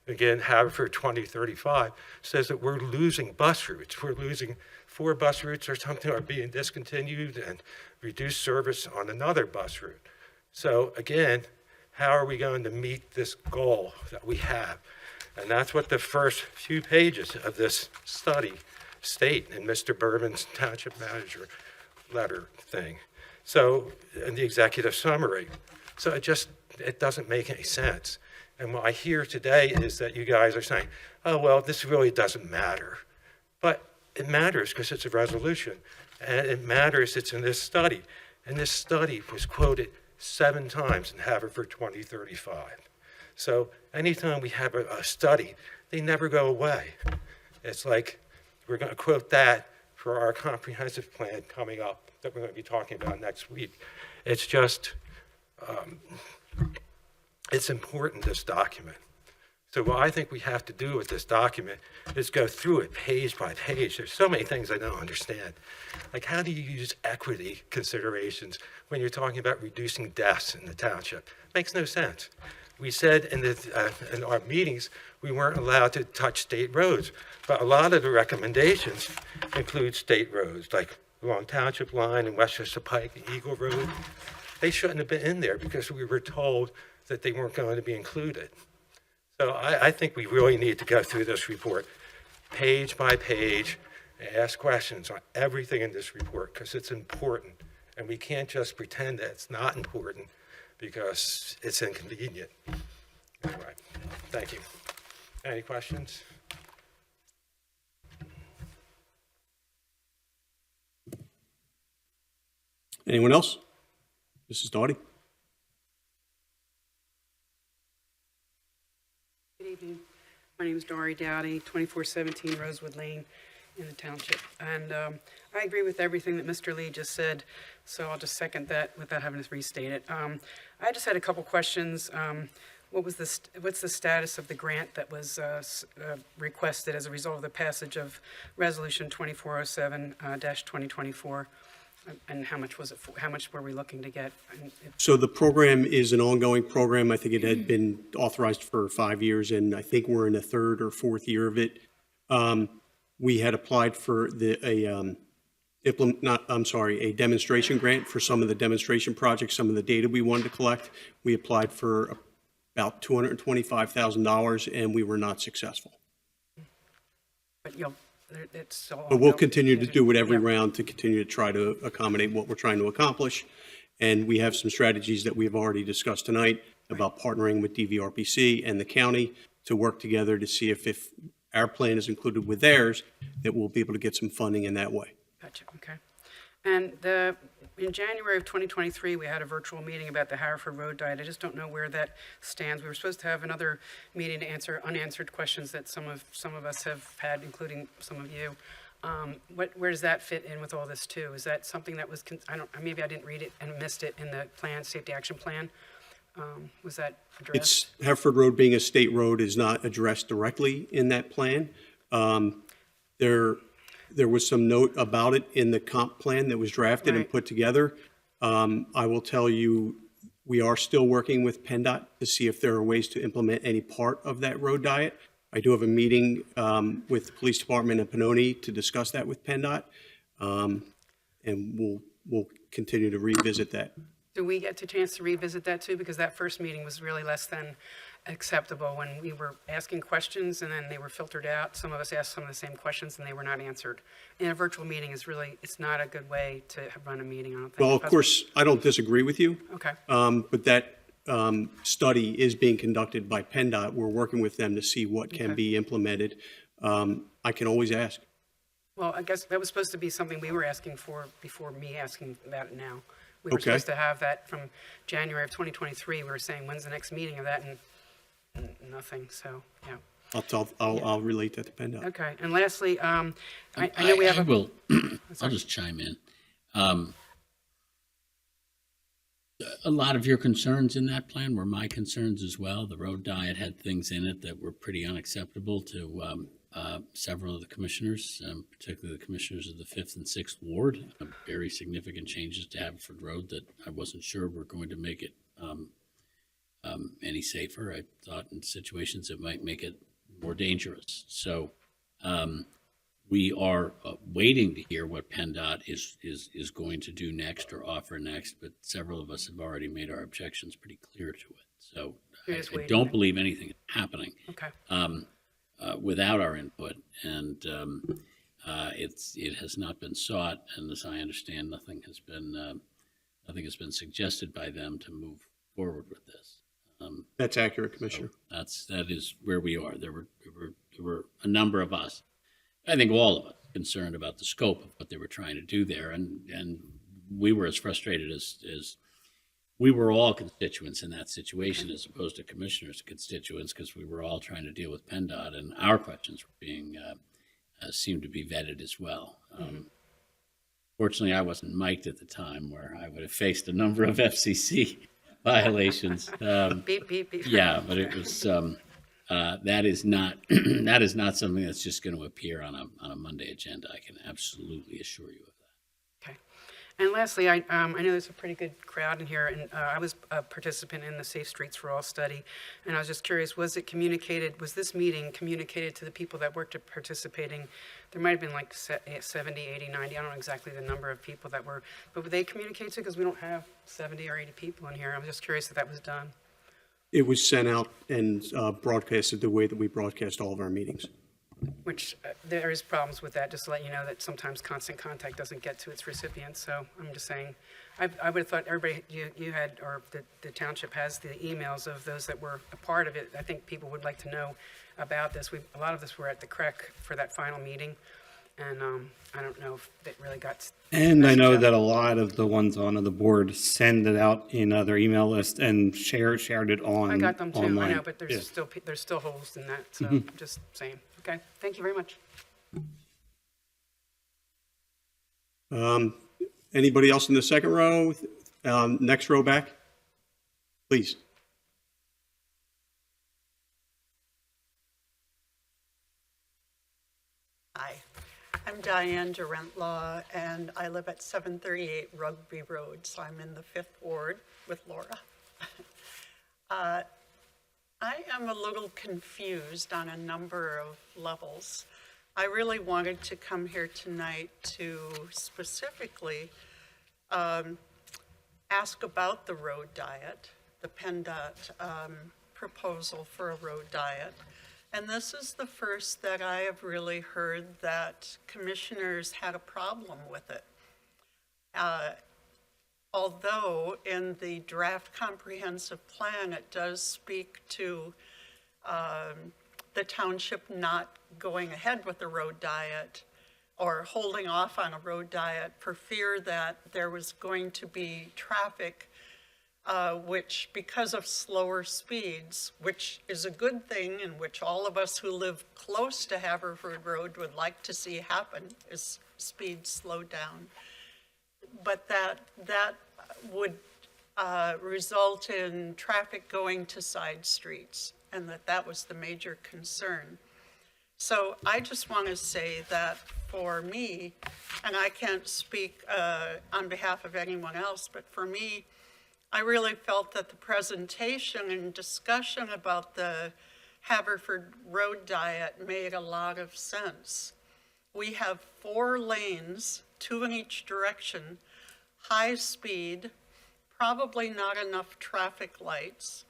again, Haverford 2035, says that we're losing bus routes. We're losing 4 bus routes or something are being discontinued and reduced service on another bus route. So again, how are we going to meet this goal that we have? And that's what the first few pages of this study state in Mr. Bourbon's township manager letter thing. So, in the executive summary. So it doesn't make any sense. And what I hear today is that you guys are saying, oh, well, this really doesn't matter. But it matters because it's a resolution. And it matters it's in this study. And this study was quoted 7 times in Haverford 2035. So anytime we have a study, they never go away. It's like we're going to quote that for our comprehensive plan coming up that we're going to be talking about next week. It's just, it's important, this document. So what I think we have to do with this document is go through it page by page. There's so many things I don't understand. Like, how do you use equity considerations when you're talking about reducing deaths in the township? Makes no sense. We said in our meetings we weren't allowed to touch state roads, but a lot of the recommendations include state roads, like along Township Line and Westchester Pike and Eagle Road. They shouldn't have been in there because we were told that they weren't going to be included. So I think we really need to go through this report page by page and ask questions on everything in this report because it's important. And we can't just pretend that it's not important because it's inconvenient. Anyway, thank you. Any questions? Anyone else? Mrs. Doughty? Good evening. My name is Dory Dowdy, 2417 Rosewood Lane in the township. And I agree with everything that Mr. Lee just said, so I'll just second that without having to restate it. I just had a couple questions. What's the status of the grant that was requested as a result of the passage of Resolution 2407-2024? And how much was it for? How much were we looking to get? So the program is an ongoing program. I think it had been authorized for 5 years, and I think we're in the third or fourth year of it. We had applied for a demonstration grant for some of the demonstration projects, some of the data we wanted to collect. We applied for about $225,000, and we were not successful. But it's all. But we'll continue to do it every round to continue to try to accommodate what we're trying to accomplish. And we have some strategies that we've already discussed tonight about partnering with DVRPC and the county to work together to see if our plan is included with theirs, that we'll be able to get some funding in that way. Gotcha, okay. And in January of 2023, we had a virtual meeting about the Haverford Road diet. I just don't know where that stands. We were supposed to have another meeting to answer unanswered questions that some of us have had, including some of you. Where does that fit in with all this too? Is that something that was, maybe I didn't read it and missed it in the plan, safety action plan? Was that addressed? Haverford Road being a state road is not addressed directly in that plan. There was some note about it in the comp plan that was drafted and put together. I will tell you, we are still working with PennDOT to see if there are ways to implement any part of that road diet. I do have a meeting with the police department in Pinoni to discuss that with PennDOT, and we'll continue to revisit that. Do we get a chance to revisit that too? Because that first meeting was really less than acceptable when we were asking questions and then they were filtered out. Some of us asked some of the same questions and they were not answered. And a virtual meeting is really, it's not a good way to run a meeting, I don't think. Well, of course, I don't disagree with you. Okay. But that study is being conducted by PennDOT. We're working with them to see what can be implemented. I can always ask. Well, I guess that was supposed to be something we were asking for before me asking about it now. We were Okay. supposed to have that from January of 2023. We were saying, when's the next meeting of that? And nothing, so, yeah. I'll relate that to PennDOT. Okay, and lastly, I know we have I'll just chime in. A lot of your concerns in that plan were my concerns as well. The road diet had things in it that were pretty unacceptable to several of the commissioners, particularly the commissioners of the 5th and 6th Ward. Very significant changes to Haverford Road that I wasn't sure were going to make it any safer. I thought in situations it might make it more dangerous. So we are waiting to hear what PennDOT is going to do next or offer next, but several of us have already made our objections pretty clear to it. So I don't believe anything is happening without our input, and it has not been sought, and as I understand, nothing has been suggested by them to move forward with this. That's accurate, Commissioner. So that is where we are. There were a number of us, I think all of us, concerned about the scope of what they were trying to do there, and we were as frustrated as we were all constituents in that situation, as opposed to commissioners' constituents, because we were all trying to deal with PennDOT, and our questions were being seemed to be vetted as well. Fortunately, I wasn't mic'd at the time where I would have faced a number of FCC violations. Beep, beep, beep. Yeah, but it was, that is not, that is not something that's just going to appear on a Monday agenda. I can absolutely assure you of that. Okay. And lastly, I know there's a pretty good crowd in here, and I was a participant in the Safe Streets for All study, and I was just curious, was this meeting communicated to the people that were participating? There might have been like 70, 80, 90, I don't know exactly the number of people that were, but were they communicated to? Because we don't have 70 or 80 people in here. I'm just curious if that was done. It was sent out and broadcasted the way that we broadcast all of our meetings. Which there is problems with that, just to let you know that sometimes constant contact doesn't get to its recipients. So I'm just saying, I would have thought everybody, you had, or the township has the emails of those that were a part of it. I think people would like to know about this. A lot of us were at the CREC for that final meeting, and I don't know if it really got. And I know that a lot of the ones on the board send it out in their email list and shared it on. I got them too, online. I know, but there's still holes in that, so I'm just saying. Okay, thank you very much. Anybody else in the second row? Next row back, please. Hi, I'm Diane Durant-Law, and I live at 738 Rugby Road, so I'm in the 5th Ward with Laura. I am a little confused on a number of levels. I really wanted to come here tonight to specifically ask about the road diet, the PennDOT proposal for a road diet. And this is the first that I have really heard that commissioners had a problem with it. Although in the draft comprehensive plan, it does speak to the township not going ahead with the road diet or holding off on a road diet for fear that there was going to be traffic which, because of slower speeds, which is a good thing and which all of us who live close to Haverford Road would like to see happen, is speeds slow down. But that would result in traffic going to side streets, and that was the major concern. So I just want to say that for me, and I can't speak on behalf of anyone else, but for me, I really felt that the presentation and discussion about the Haverford Road diet made a lot of sense. We have 4 lanes, 2 in each direction, high speed, probably not enough traffic lights,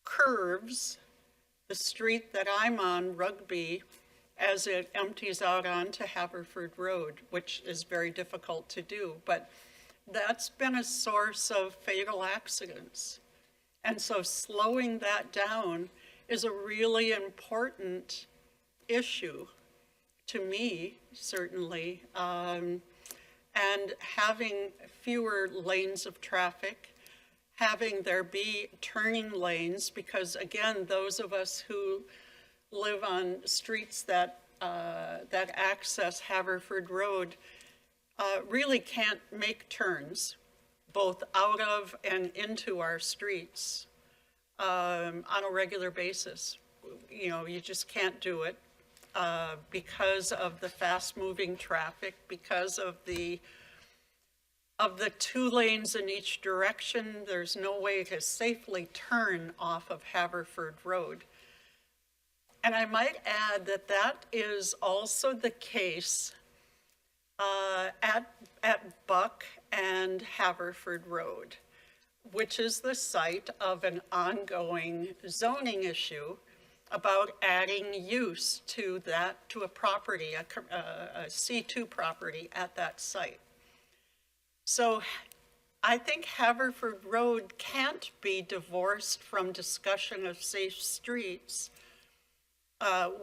curves, the street that I'm on, Rugby, as it empties out onto Haverford Road, which is very difficult to do, but that's been a source of fatal accidents. And so slowing that down is a really important issue to me, certainly. And having fewer lanes of traffic, having there be turning lanes, because again, those of us who live on streets that access Haverford Road really can't make turns, both out of and into our streets on a regular basis. You know, you just can't do it because of the fast-moving traffic, because of the 2 lanes in each direction. There's no way to safely turn off of Haverford Road. And I might add that that is also the case at Buck and Haverford Road, which is the site of an ongoing zoning issue about adding use to a property, a C2 property at that site. So I think Haverford Road can't be divorced from discussion of safe streets.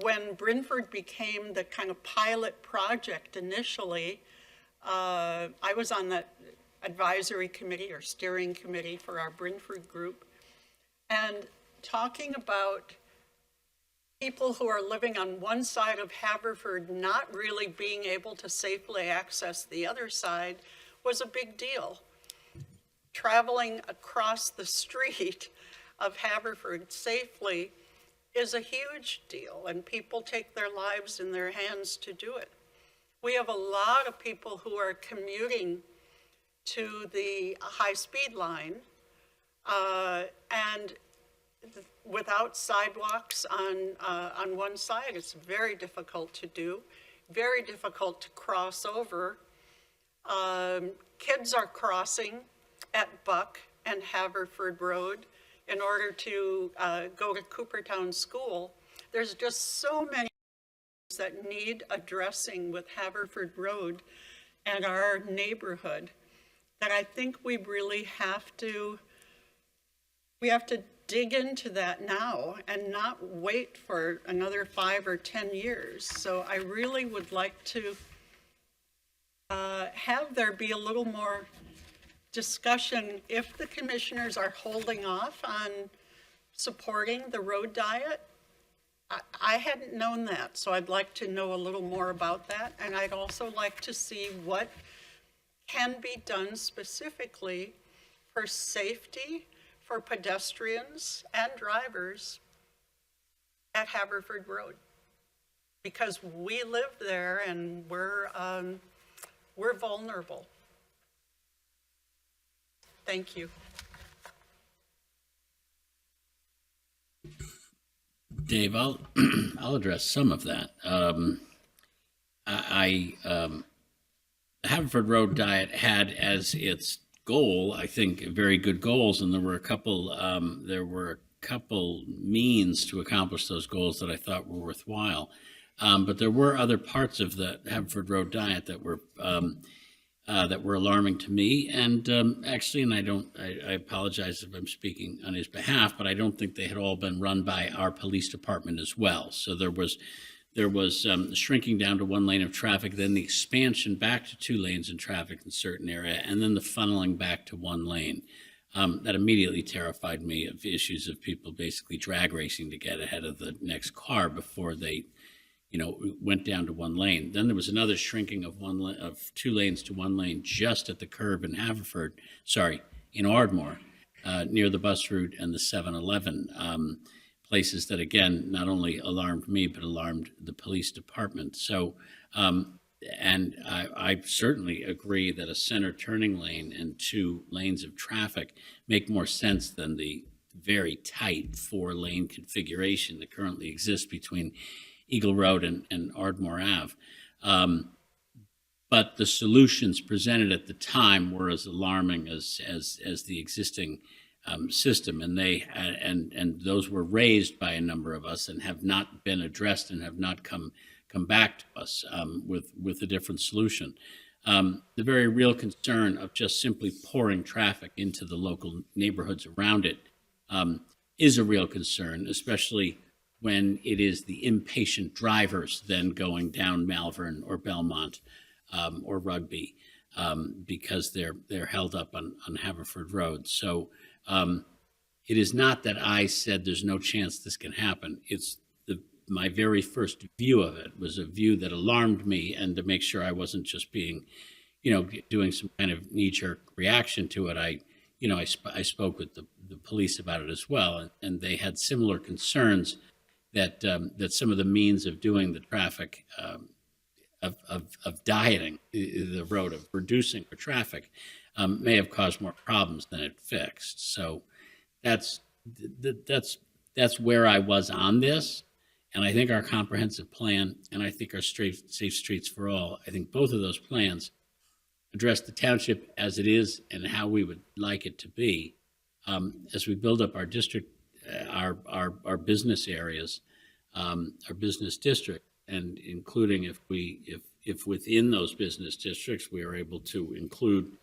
When Brynford became the kind of pilot project initially, I was on the advisory committee or steering committee for our Brynford group, and talking about people who are living on one side of Haverford not really being able to safely access the other side was a big deal. Traveling across the street of Haverford safely is a huge deal, and people take their lives in their hands to do it. We have a lot of people who are commuting to the high-speed line, and without sidewalks on one side, it's very difficult to do, very difficult to cross over. Kids are crossing at Buck and Haverford Road in order to go to Coopertown School. There's just so many that need addressing with Haverford Road and our neighborhood that I think we really have to dig into that now and not wait for another 5 or 10 years. So I really would like to have there be a little more discussion if the commissioners are holding off on supporting the road diet. I hadn't known that, so I'd like to know a little more about that. And I'd also like to see what can be done specifically for safety for pedestrians and drivers at Haverford Road. Because we live there and we're vulnerable. Thank you. Dave, I'll address some of that. The Haverford Road Diet had as its goal, I think, very good goals, and there were a couple means to accomplish those goals that I thought were worthwhile. But there were other parts of the Haverford Road Diet that were alarming to me. And actually, and I apologize if I'm speaking on his behalf, but I don't think they had all been run by our police department as well. So there was shrinking down to one lane of traffic, then the expansion back to 2 lanes in traffic in certain area, and then the funneling back to 1 lane. That immediately terrified me of issues of people basically drag racing to get ahead of the next car before they went down to 1 lane. Then there was another shrinking of 2 lanes to 1 lane just at the curve in in Ardmore, near the bus route and the 7-Eleven, places that, again, not only alarmed me, but alarmed the police department. So, and I certainly agree that a center turning lane and 2 lanes of traffic make more sense than the very tight 4-lane configuration that currently exists between Eagle Road and Ardmore Ave. But the solutions presented at the time were as alarming as the existing system, and and those were raised by a number of us and have not been addressed and have not come back to us with a different solution. The very real concern of just simply pouring traffic into the local neighborhoods around it is a real concern, especially when it is the impatient drivers then going down Malvern or Belmont or Rugby because they're held up on Haverford Road. So it is not that I said there's no chance this can happen. It's my very first view of it was a view that alarmed me, and to make sure I wasn't just being, doing some kind of knee-jerk reaction to it, I spoke with the police about it as well, and they had similar concerns that some of the means of doing the traffic of dieting the road, of reducing the traffic, may have caused more problems than it fixed. So that's where I was on this. And I think our comprehensive plan, and I think our Safe Streets for All, I think both of those plans address the township as it is and how we would like it to be. As we build up our district, our business areas, our business district, and including if within those business districts we are able to include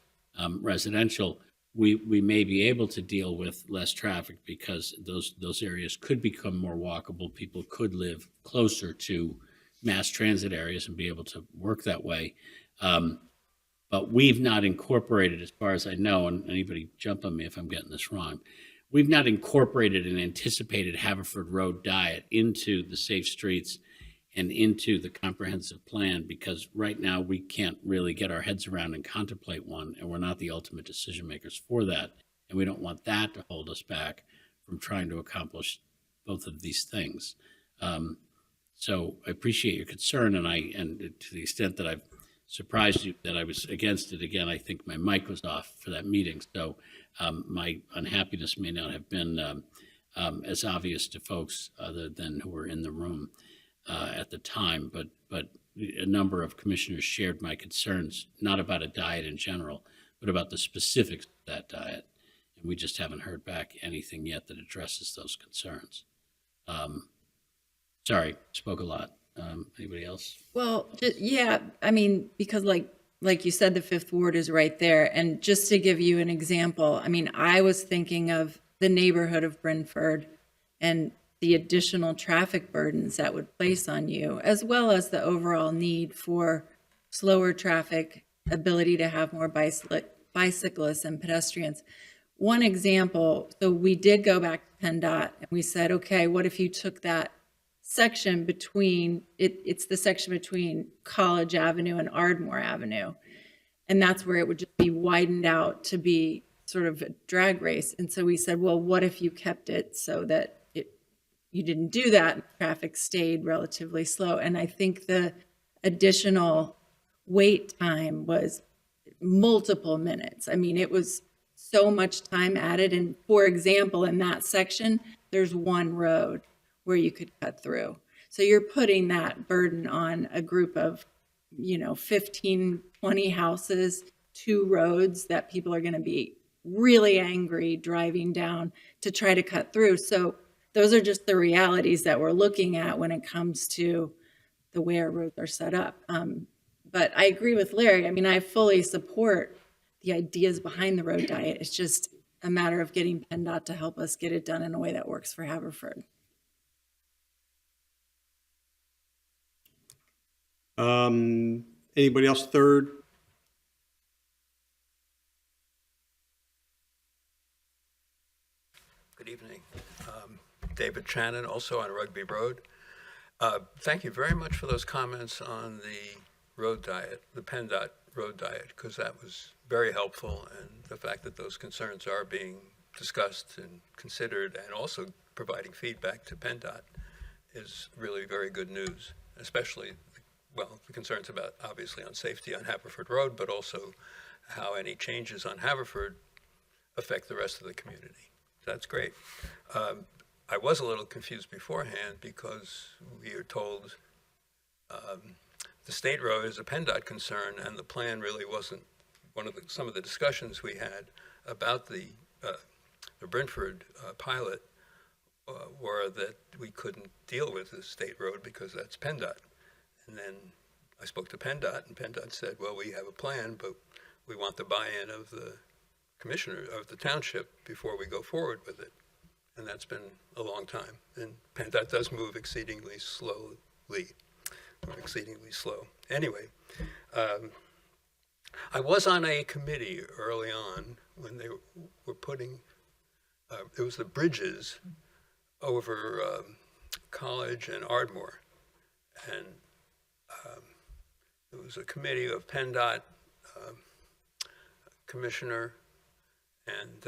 residential, we may be able to deal with less traffic because those areas could become more walkable. People could live closer to mass transit areas and be able to work that way. But we've not incorporated, as far as I know, and anybody jump on me if I'm getting this wrong, we've not incorporated an anticipated Haverford Road diet into the Safe Streets and into the comprehensive plan, because right now we can't really get our heads around and contemplate one, and we're not the ultimate decision makers for that. And we don't want that to hold us back from trying to accomplish both of these things. So I appreciate your concern, and to the extent that I've surprised you that I was against it again, I think my mic was off for that meeting. So my unhappiness may not have been as obvious to folks other than who were in the room at the time, but a number of commissioners shared my concerns, not about a diet in general, but about the specifics of that diet. And we just haven't heard back anything yet that addresses those concerns. Sorry, spoke a lot. Anybody else? Well, yeah, I mean, because like you said, the Fifth Ward is right there. And just to give you an example, I mean, I was thinking of the neighborhood of Brentford and the additional traffic burdens that would place on you, as well as the overall need for slower traffic, ability to have more bicyclists and pedestrians. One example, so we did go back to PennDOT and we said, okay, what if you took that section between, it's the section between College Avenue and Ardmore Avenue. And that's where it would just be widened out to be sort of a drag race. And so we said, well, what if you kept it so that you didn't do that and traffic stayed relatively slow? And I think the additional wait time was multiple minutes. I mean, it was so much time added. And for example, in that section, there's one road where you could cut through. So you're putting that burden on a group of, 15, 20 houses, 2 roads that people are going to be really angry driving down to try to cut through. So those are just the realities that we're looking at when it comes to the way our roads are set up. But I agree with Larry. I mean, I fully support the ideas behind the road diet. It's just a matter of getting PennDOT to help us get it done in a way that works for Haverford. Anybody else third? Good evening. David Shannon, also on Rugby Road. Thank you very much for those comments on the road diet, the PennDOT road diet, because that was very helpful, and the fact that those concerns are being discussed and considered and also providing feedback to PennDOT is really very good news, especially, the concerns about, obviously, on safety on Haverford Road, but also how any changes on Haverford affect the rest of the community. That's great. I was a little confused beforehand because we are told the state road is a PennDOT concern, and the plan really wasn't. Some of the discussions we had about the Brentford pilot were that we couldn't deal with the state road because that's PennDOT. And then I spoke to PennDOT, and PennDOT said, well, we have a plan, but we want the buy-in of the commissioner of the township before we go forward with it. And that's been a long time. And PennDOT does move exceedingly slow. Anyway, I was on a committee early on when they were putting, it was the bridges over College and Ardmore. And it was a committee of PennDOT, commissioner, and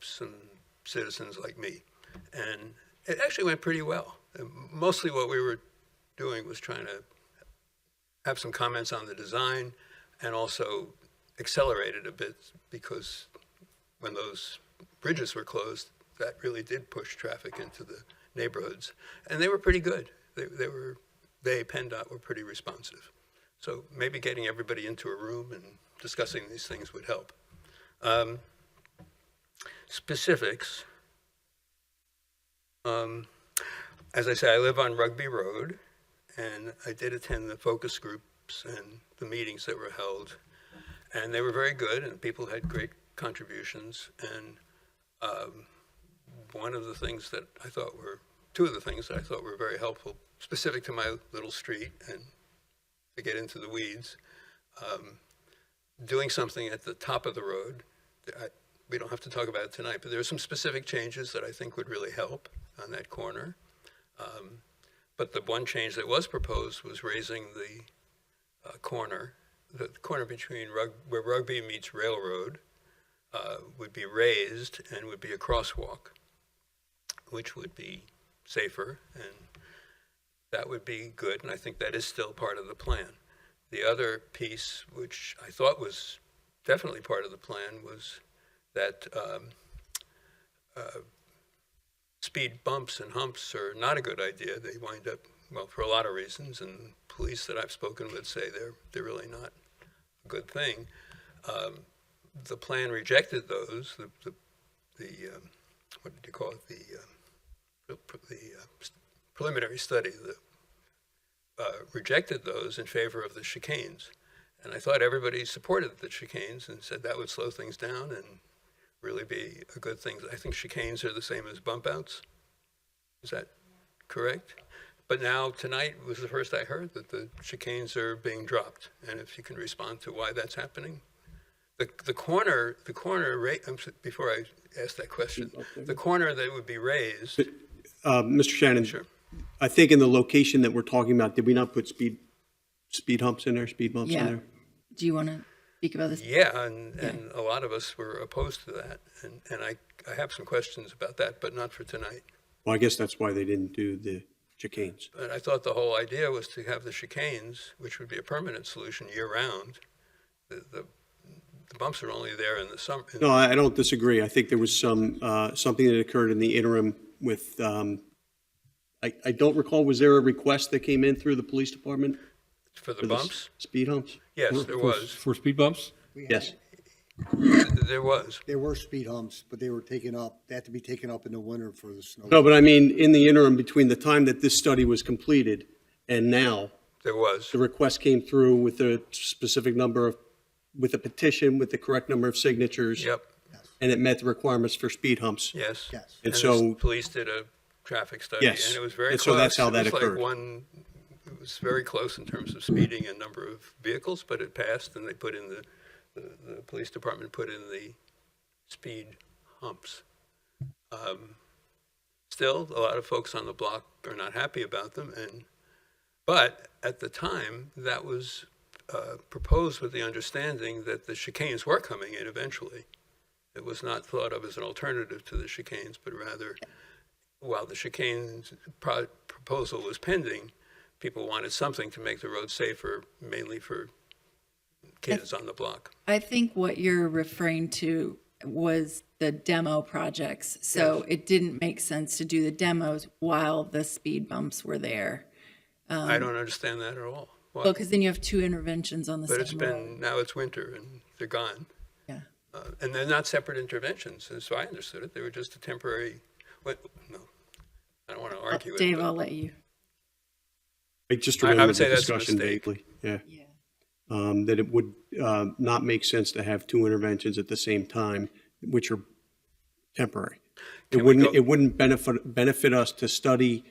some citizens like me. And it actually went pretty well. And mostly what we were doing was trying to have some comments on the design and also accelerate it a bit, because when those bridges were closed, that really did push traffic into the neighborhoods. And they were pretty good. PennDOT were pretty responsive. So maybe getting everybody into a room and discussing these things would help. Specifics. As I say, I live on Rugby Road, and I did attend the focus groups and the meetings that were held, and they were very good, and people had great contributions. And two of the things that I thought were very helpful, specific to my little street, and to get into the weeds, doing something at the top of the road. we don't have to talk about it tonight, but there are some specific changes that I think would really help on that corner. But the one change that was proposed was raising the corner between where Rugby meets Railroad would be raised and would be a crosswalk, which would be safer, and that would be good, and I think that is still part of the plan. The other piece, which I thought was definitely part of the plan, was that speed bumps and humps are not a good idea. They wind up, well, for a lot of reasons, and police that I've spoken with say they're really not a good thing. The plan rejected those. The what did you call it? The preliminary study rejected those in favor of the chicanes. And I thought everybody supported the chicanes and said that would slow things down and really be a good thing. I think chicanes are the same as bump outs. Is that correct? But now, tonight was the first I heard that the chicanes are being dropped. And if you can respond to why that's happening. The corner, before I ask that question, the corner that would be raised. Mr. Shannon, Sure. I think in the location that we're talking about, did we not put speed humps in there, speed bumps in Yeah. there? Do you want to speak about this? Yeah, and a lot of us were opposed to that. And I have some questions about that, but not for tonight. Well, I guess that's why they didn't do the chicanes. But I thought the whole idea was to have the chicanes, which would be a permanent solution year-round. The bumps are only there in the summer. No, I don't disagree. I think there was something that occurred in the interim with, I don't recall, was there a request that came in through the police department? For the for bumps? Speed humps? Yes, there was. For speed bumps? Yes. There was. There were speed humps, but they were taken up, they had to be taken up in the winter for the snow. No, but I mean, in the interim between the time that this study was completed and now, There was. the request came through with a specific number of, with a petition with the correct number of signatures. Yep, And it met the requirements for speed humps. yes. Yes. And the so, police did a traffic study. Yes. And it was very And close. so that's how that It was occurred. like it was very close in terms of speeding and number of vehicles, but it passed, and they put in the police department put in the speed humps. Still, a lot of folks on the block are not happy about them, but at the time, that was proposed with the understanding that the chicanes were coming in eventually. It was not thought of as an alternative to the chicanes, but rather, while the chicanes proposal was pending, people wanted something to make the road safer, mainly for kids on the block. I think what you're referring to was the demo projects. So Yes. it didn't make sense to do the demos while the speed bumps were there. I don't understand that at all. Why? Well, because then you have two interventions on the But it's same been, road. now it's winter and they're gone. Yeah. And they're not separate interventions, as I understood it. They were just a temporary, no, I don't want to argue it. Dave, but- I'll let you. I just I would remember say the that's a discussion mistake. vaguely. Yeah. Yeah. That it would not make sense to have two interventions at the same time, which are temporary. Can we go- It wouldn't benefit us to study,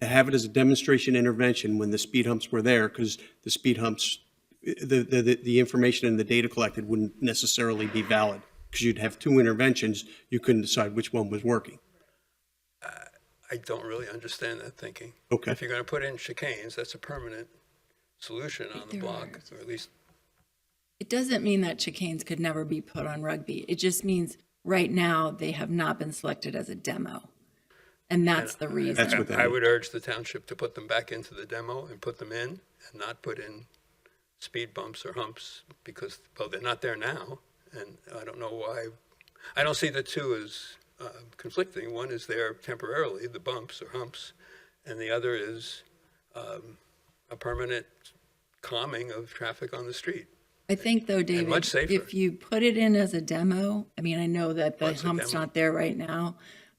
to have it as a demonstration intervention when the speed humps were there, because the speed humps, the information and the data collected wouldn't necessarily be valid, because you'd have two interventions, you couldn't decide which one was working. I don't really understand that thinking. Okay. If you're going to put in chicanes, that's a permanent solution on the There block, are. or at least, It doesn't mean that chicanes could never be put on Rugby. It just means right now they have not been selected as a demo. And that's the reason. That's what that I is. would urge the township to put them back into the demo and put them in, and not put in speed bumps or humps, because, well, they're not there now, and I don't know why. I don't see the two as conflicting. One is there temporarily, the bumps or humps, and the other is a permanent calming of traffic on the street. I think though, David, much safer. if you put it in as a demo, I mean, I know that the What's a hump's demo? not there right now,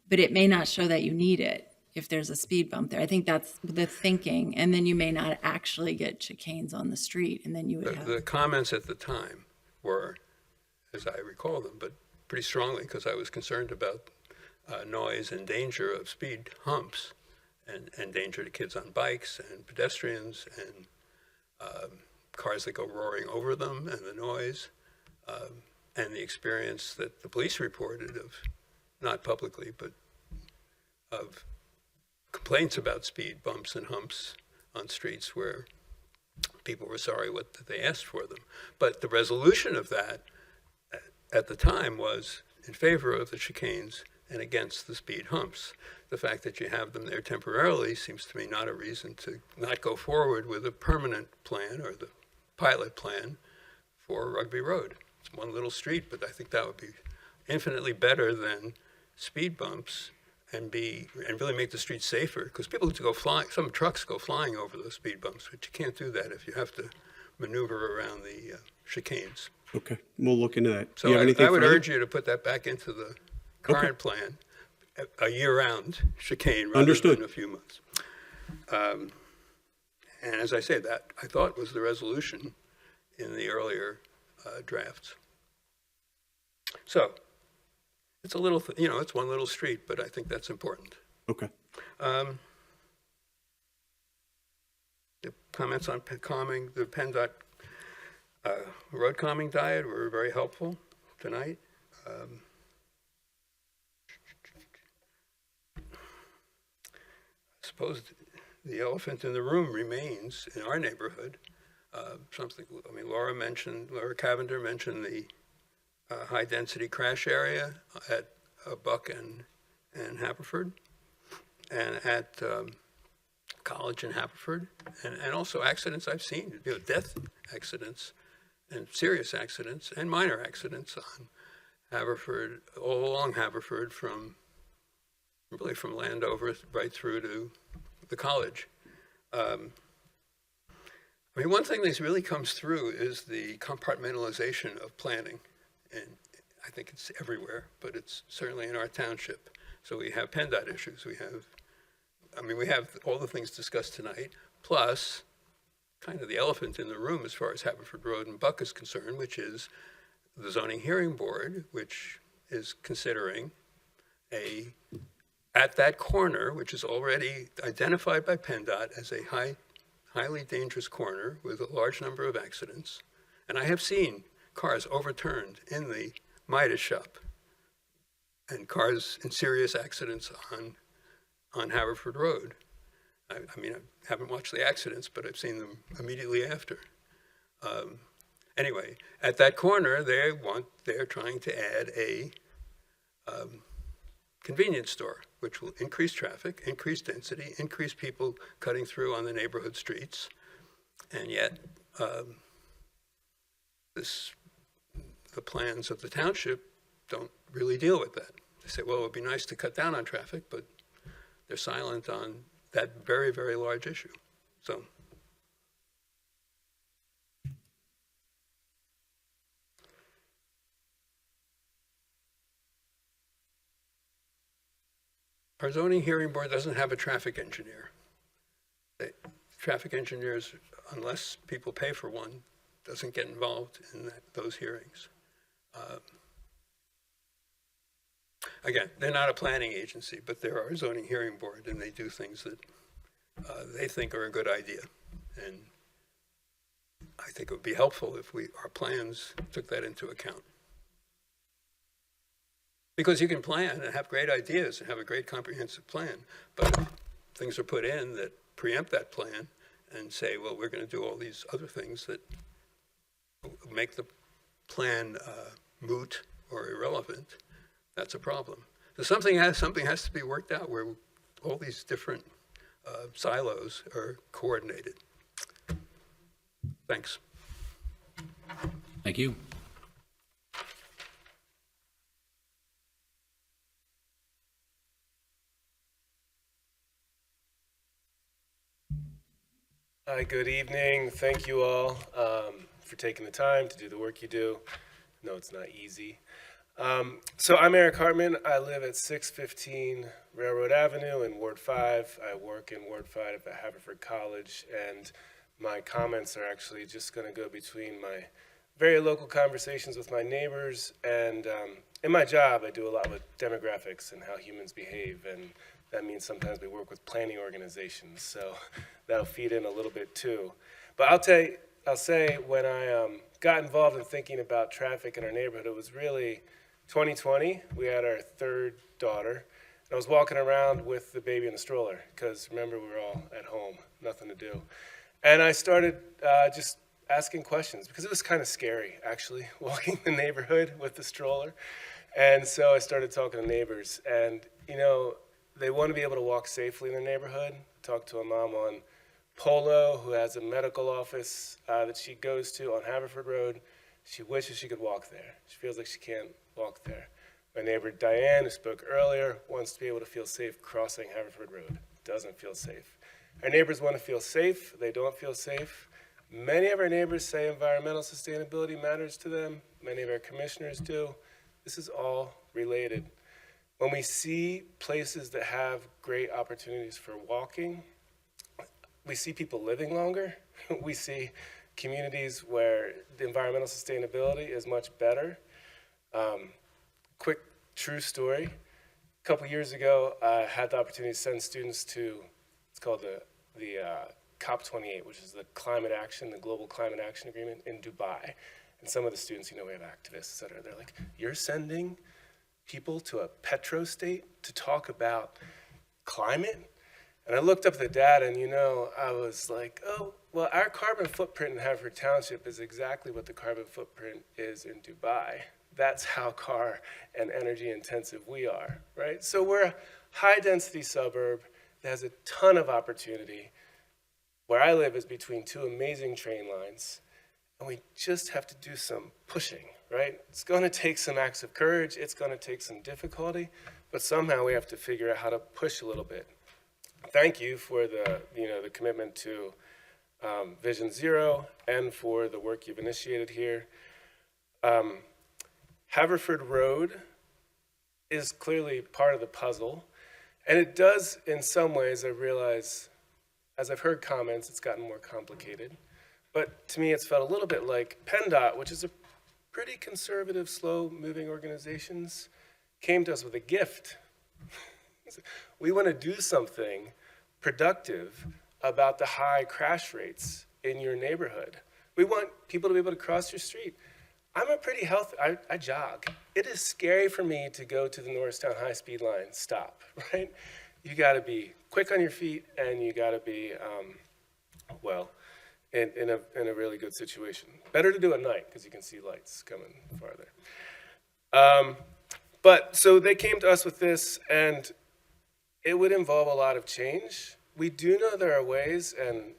but it may not show that you need it if there's a speed bump there. I think that's the thinking. And then you may not actually get chicanes on the street, and then you would have. The comments at the time were, as I recall them, but pretty strongly, because I was concerned about noise and danger of speed humps, and danger to kids on bikes and pedestrians and cars that go roaring over them and the noise. and the experience that the police reported of, not publicly, but of complaints about speed bumps and humps on streets where people were sorry that they asked for them. But the resolution of that at the time was in favor of the chicanes and against the speed humps. The fact that you have them there temporarily seems to me not a reason to not go forward with a permanent plan or the pilot plan for Rugby Road. It's one little street, but I think that would be infinitely better than speed bumps and really make the streets safer, because people go flying, some trucks go flying over those speed bumps, but you can't do that if you have to maneuver around the chicanes. Okay, we'll look into that. Do So you have anything I would further? urge you to put that back into the current plan, a year-round chicane rather Understood. than a few months. And as I say, that I thought was the resolution in the earlier drafts. So it's a little, it's one little street, but I think that's important. Okay. The comments on calming, the PennDOT road calming diet were very helpful tonight. I suppose the elephant in the room remains in our neighborhood. Laura Cavender mentioned the high-density crash area at Buck and Haverford, and at College in Haverford, and also accidents I've seen, death accidents, and serious accidents, and minor accidents on Haverford, all along Haverford, from Landover right through to the college. One thing that really comes through is the compartmentalization of planning, and I think it's everywhere, but it's certainly in our township. So we have PennDOT issues, we have all the things discussed tonight, plus kind of the elephant in the room as far as Haverford Road and Buck is concerned, which is the zoning hearing board, which is considering at that corner, which is already identified by PennDOT as a highly dangerous corner with a large number of accidents. And I have seen cars overturned in the Midas shop and cars in serious accidents on Haverford Road. I haven't watched the accidents, but I've seen them immediately after. Anyway, at that corner, they're trying to add a convenience store, which will increase traffic, increase density, increase people cutting through on the neighborhood streets. And yet, the plans of the township don't really deal with that. They say, well, it would be nice to cut down on traffic, but they're silent on that very, very large issue. So our zoning hearing board doesn't have a traffic engineer. Traffic engineers, unless people pay for one, doesn't get involved in those hearings. Again, they're not a planning agency, but they're our zoning hearing board, and they do things that they think are a good idea. And I think it would be helpful if our plans took that into account. Because you can plan and have great ideas and have a great comprehensive plan, but if things are put in that preempt that plan and say, well, we're going to do all these other things that make the plan moot or irrelevant, that's a problem. So something has to be worked out where all these different silos are coordinated. Thanks. Thank you. Hi, good evening. Thank you all for taking the time to do the work you do. No, it's not easy. So I'm Eric Hartman. I live at 615 Railroad Avenue in Ward 5. I work in Ward 5 at Haverford College, and my comments are actually just going to go between my very local conversations with my neighbors, and in my job, I do a lot with demographics and how humans behave, and that means sometimes we work with planning organizations, so that'll feed in a little bit too. But I'll say when I got involved in thinking about traffic in our neighborhood, it was really 2020. We had our third daughter. And I was walking around with the baby in the stroller because remember, we were all at home, nothing to do. And I started just asking questions because it was kind of scary, actually, walking the neighborhood with the stroller. And so I started talking to neighbors. And, you know, they want to be able to walk safely in their neighborhood. Talked to a mom on Polo who has a medical office that she goes to on Haverford Road. She wishes she could walk there. She feels like she can't walk there. My neighbor Diane, who spoke earlier, wants to be able to feel safe crossing Haverford Road. Doesn't feel safe. Our neighbors want to feel safe. They don't feel safe. Many of our neighbors say environmental sustainability matters to them. Many of our commissioners do. This is all related. When we see places that have great opportunities for walking, we see people living longer. We see communities where the environmental sustainability is much better. Quick true story. A couple years ago, I had the opportunity to send students to, it's called the COP28, which is the climate action, the global climate action agreement in Dubai. And some of the students, you know, we have activists, et cetera, they're like, you're sending people to a petro state to talk about climate? And I looked up the data and, you know, I was like, oh, well, our carbon footprint in Haverford Township is exactly what the carbon footprint is in Dubai. That's how car and energy intensive we are, right? So we're a high density suburb that has a ton of opportunity. Where I live is between two amazing train lines, and we just have to do some pushing, right? It's going to take some acts of courage. It's going to take some difficulty, but somehow we have to figure out how to push a little bit. Thank you for the commitment to Vision Zero and for the work you've initiated here. Haverford Road is clearly part of the puzzle, and it does, in some ways, I realize, as I've heard comments, it's gotten more complicated. But to me, it's felt a little bit like PennDOT, which is a pretty conservative, slow-moving organizations, came to us with a gift. We want to do something productive about the high crash rates in your neighborhood. We want people to be able to cross your street. I'm a pretty healthy, I jog. It is scary for me to go to the Norristown high-speed line stop, right? You got to be quick on your feet, and you got to be, in a really good situation. Better to do at night, because you can see lights coming farther. But so they came to us with this, and it would involve a lot of change. We do know there are ways, and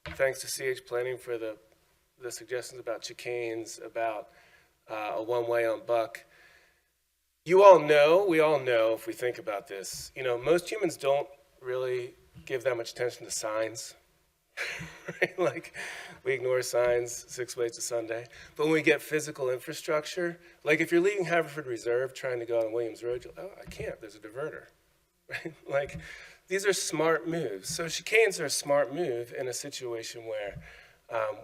thanks to CH Planning for the suggestions about chicanes, about a one-way on Buck. You all know, we all know, if we think about this, you know, most humans don't really give that much attention to signs. Right? Like, we ignore signs 6 ways to Sunday. But when we get physical infrastructure, like if you're leaving Haverford Reserve trying to go on Williams Road, oh, I can't, there's a diverter. Right? Like, these are smart moves. So chicanes are a smart move in a situation where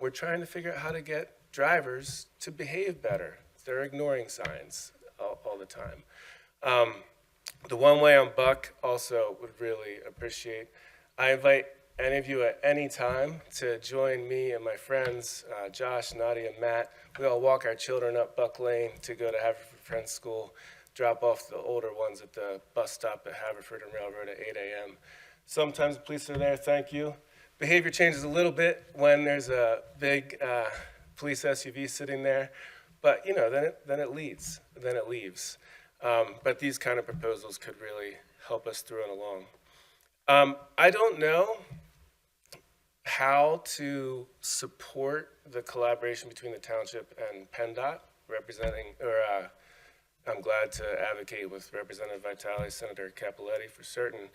we're trying to figure out how to get drivers to behave better. They're ignoring signs all the time. The one-way on Buck also would really appreciate. I invite any of you at any time to join me and my friends, Josh, Nadia, and Matt. We all walk our children up Buck Lane to go to Haverford Friends School, drop off the older ones at the bus stop at Haverford and Railroad at 8 a.m. Sometimes the police are there, thank you. Behavior changes a little bit when there's a big police SUV sitting there, but you know, then it leaves. But these kind of proposals could really help us through and along. I don't know how to support the collaboration between the township and PennDOT I'm glad to advocate with Representative Vitale, Senator Capoletti for certain.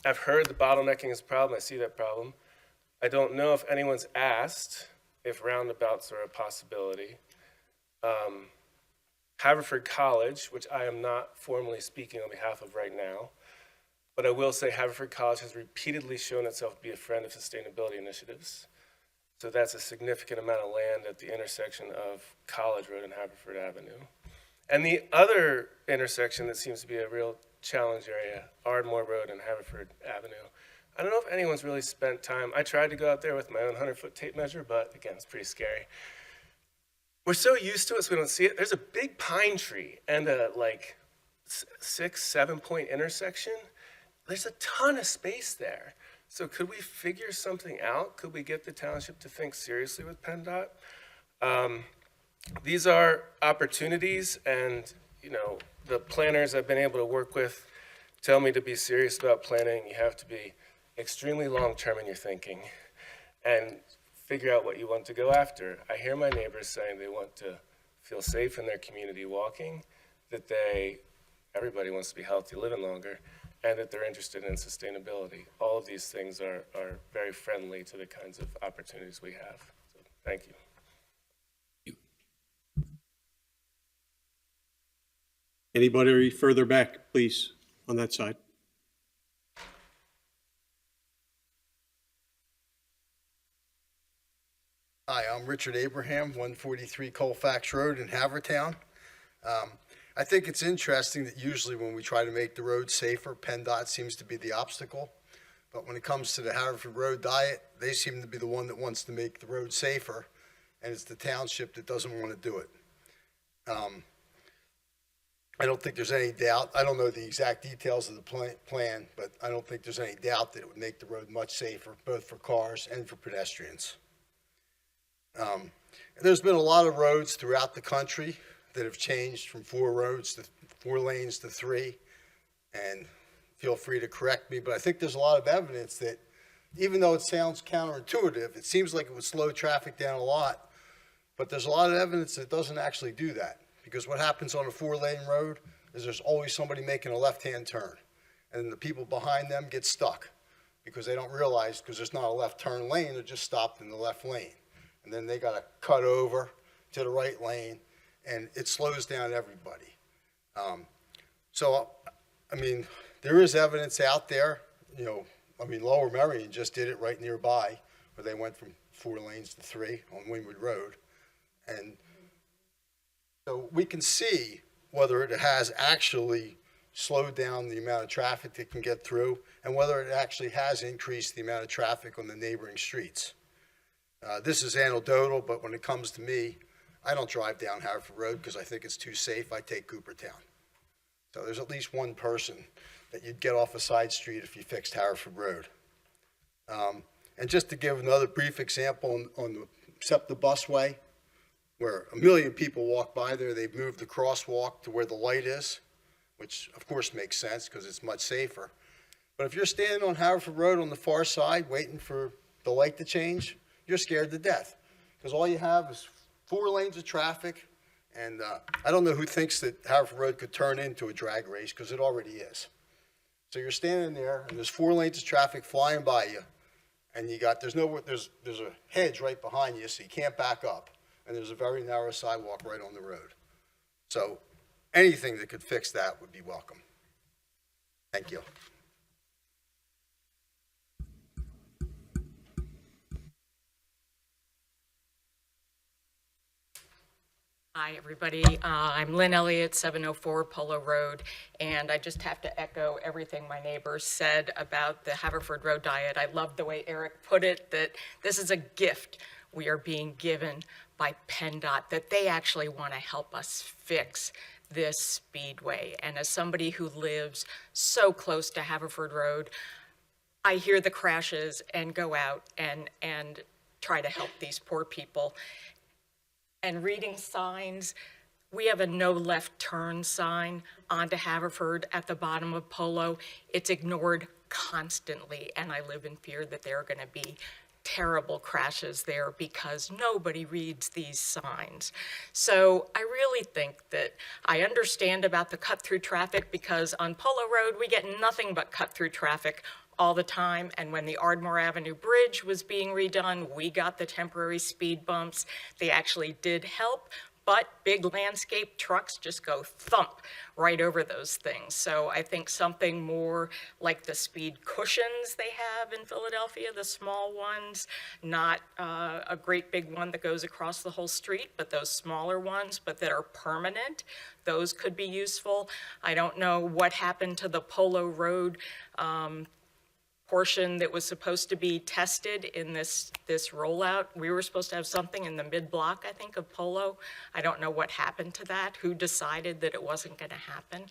I've heard the bottlenecking is a problem. I see that problem. I don't know if anyone's asked if roundabouts are a possibility. Haverford College, which I am not formally speaking on behalf of right now, but I will say Haverford College has repeatedly shown itself to be a friend of sustainability initiatives. So that's a significant amount of land at the intersection of College Road and Haverford Avenue. And the other intersection that seems to be a real challenge area, Ardmore Road and Haverford Avenue. I don't know if anyone's really spent time. I tried to go out there with my own 100-foot tape measure, but again, it's pretty scary. we're so used to it, so we don't see it. There's a big pine tree and a like 6-7 point intersection. There's a ton of space there. So could we figure something out? Could we get the township to think seriously with PennDOT? These are opportunities, and the planners I've been able to work with tell me to be serious about planning. You have to be extremely long-term in your thinking and figure out what you want to go after. I hear my neighbors saying they want to feel safe in their community walking, that everybody wants to be healthy, living longer, and that they're interested in sustainability. All of these things are very friendly to the kinds of opportunities we have. So, thank you. Anybody further back, please, on that side? Hi, I'm Richard Abraham, 143 Colfax Road in Havertown. I think it's interesting that usually when we try to make the road safer, PennDOT seems to be the obstacle. But when it comes to the Haverford Road Diet, they seem to be the one that wants to make the road safer, and it's the township that doesn't want to do it. I don't think there's any doubt. I don't know the exact details of the plan, but I don't think there's any doubt that it would make the road much safer, both for cars and for pedestrians. There's been a lot of roads throughout the country that have changed from 4 lanes to 3, and feel free to correct me, but I think there's a lot of evidence that even though it sounds counterintuitive, it seems like it would slow traffic down a lot, but there's a lot of evidence that it doesn't actually do that, because what happens on a 4-lane road is there's always somebody making a left-hand turn, and the people behind them get stuck because they don't realize, because there's not a left turn lane, they're just stopped in the left lane. And then they got to cut over to the right lane, and it slows down everybody. So, I mean, there is evidence out there, Lower Merion just did it right nearby, where they went from 4 lanes to 3 on Wynwood Road. And so we can see whether it has actually slowed down the amount of traffic that can get through, and whether it actually has increased the amount of traffic on the neighboring streets. This is anecdotal, but when it comes to me, I don't drive down Haverford Road because I think it's too safe. I take Coopertown. So there's at least one person that you'd get off a side street if you fixed Haverford Road. And just to give another brief example on the SEPTA busway, where 1 million people walk by there, they've moved the crosswalk to where the light is, which of course makes sense because it's much safer. But if you're standing on Haverford Road on the far side waiting for the light to change, you're scared to death because all you have is 4 lanes of traffic, and I don't know who thinks that Haverford Road could turn into a drag race because it already is. So you're standing there, and there's 4 lanes of traffic flying by you, and there's a hedge right behind you, so you can't back up, and there's a very narrow sidewalk right on the road. So anything that could fix that would be welcome. Thank you. Hi, everybody. I'm Lynn Elliott, 704 Polo Road, and I just have to echo everything my neighbors said about the Haverford Road Diet. I love the way Eric put it, that this is a gift we are being given by PennDOT, that they actually want to help us fix this speedway. And as somebody who lives so close to Haverford Road, I hear the crashes and go out and try to help these poor people. And reading signs, we have a no left turn sign onto Haverford at the bottom of Polo. It's ignored constantly, and I live in fear that there are going to be terrible crashes there because nobody reads these signs. So I really think that I understand about the cut-through traffic, because on Polo Road we get nothing but cut-through traffic all the time, and when the Ardmore Avenue Bridge was being redone, we got the temporary speed bumps. They actually did help, but big landscape trucks just go thump right over those things. So I think something more like the speed cushions they have in Philadelphia, the small ones, not a great big one that goes across the whole street, but those smaller ones, but that are permanent, those could be useful. I don't know what happened to the Polo Road portion that was supposed to be tested in this rollout. We were supposed to have something in the mid-block, I think, of Polo. I don't know what happened to that, who decided that it wasn't going to happen.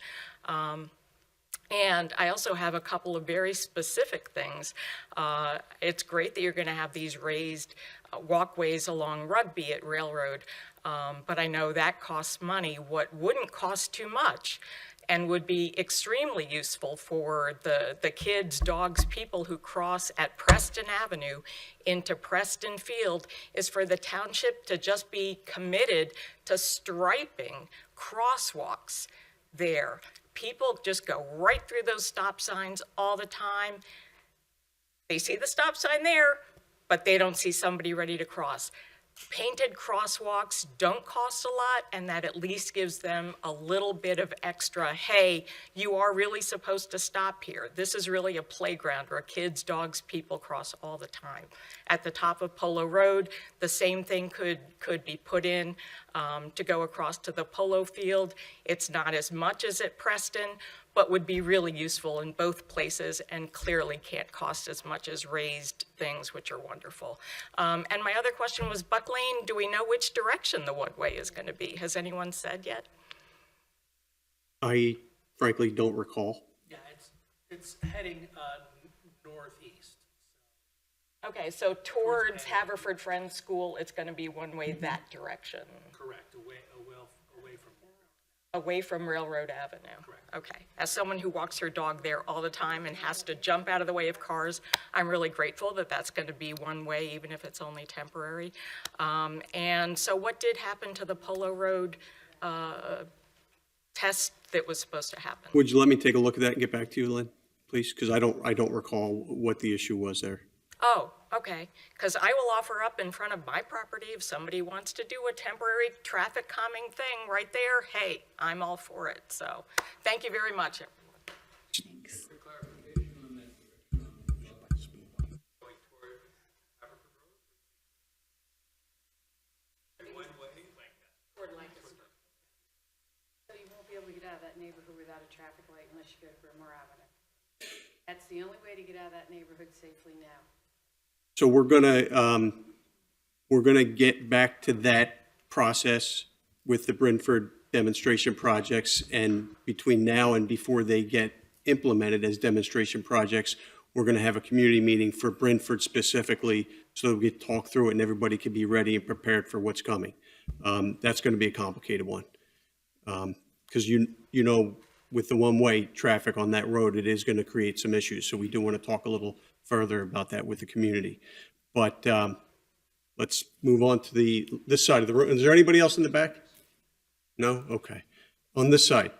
And I also have a couple of very specific things. It's great that you're going to have these raised walkways along Rugby at Railroad, but I know that costs money. What wouldn't cost too much and would be extremely useful for the kids, dogs, people who cross at Preston Avenue into Preston Field is for the township to just be committed to striping crosswalks there. People just go right through those stop signs all the time. They see the stop sign there, but they don't see somebody ready to cross. Painted crosswalks don't cost a lot, and that at least gives them a little bit of extra, hey, you are really supposed to stop here. This is really a playground where kids, dogs, people cross all the time. At the top of Polo Road, the same thing could be put in to go across to the polo field. It's not as much as at Preston, but would be really useful in both places and clearly can't cost as much as raised things, which are wonderful. And my other question was Buck Lane, do we know which direction the one-way is going to be? Has anyone said yet? I frankly don't recall. Yeah, it's heading northeast. Okay, so towards Haverford Friends School, it's going to be one-way that direction? Correct, away from. Away from Railroad Avenue? Correct. Okay. As someone who walks her dog there all the time and has to jump out of the way of cars, I'm really grateful that that's going to be one way, even if it's only temporary. And so what did happen to the Polo Road test that was supposed to happen? Would you let me take a look at that and get back to you, Lynn, please? Because I don't recall what the issue was there. Oh, okay. Because I will offer up in front of my property if somebody wants to do a temporary traffic calming thing right there. Hey, I'm all for it. So thank you very much, everyone. Thanks. So you won't be able to get out of that neighborhood without a traffic light unless you go to Bryn Mawr Avenue. That's the only way to get out of that neighborhood safely now. So we're gonna get back to that process with the Brentford demonstration projects, and between now and before they get implemented as demonstration projects, we're gonna have a community meeting for Brentford specifically, so that we can talk through it and everybody can be ready and prepared for what's coming. That's gonna be a complicated one. Because you know, with the one-way traffic on that road, it is gonna create some issues, so we do wanna talk a little further about that with the community. But let's move on to this side of the room. Is there anybody else in the back? No? Okay. On this side,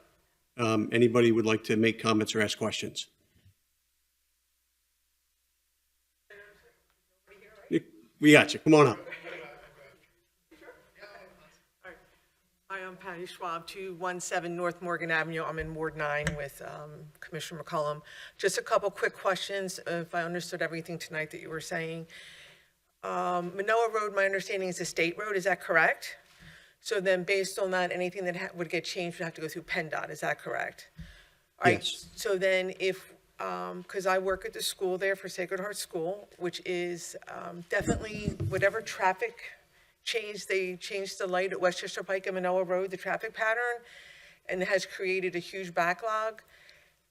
anybody would like to make comments or ask questions? We got you. Come on up. Hi, I'm Patty Schwab, 217 North Morgan Avenue. I'm in Ward 9 with Commissioner McCollum. Just a couple quick questions, if I understood everything tonight that you were saying. Manoa Road, my understanding, is a state road, is that correct? So then based on that, anything that would get changed would have to go through PennDOT, is that correct? All right, Yes. so then if, because I work at the school there for Sacred Heart School, which is definitely whatever traffic change, they changed the light at Westchester Pike and Manoa Road, the traffic pattern, and it has created a huge backlog.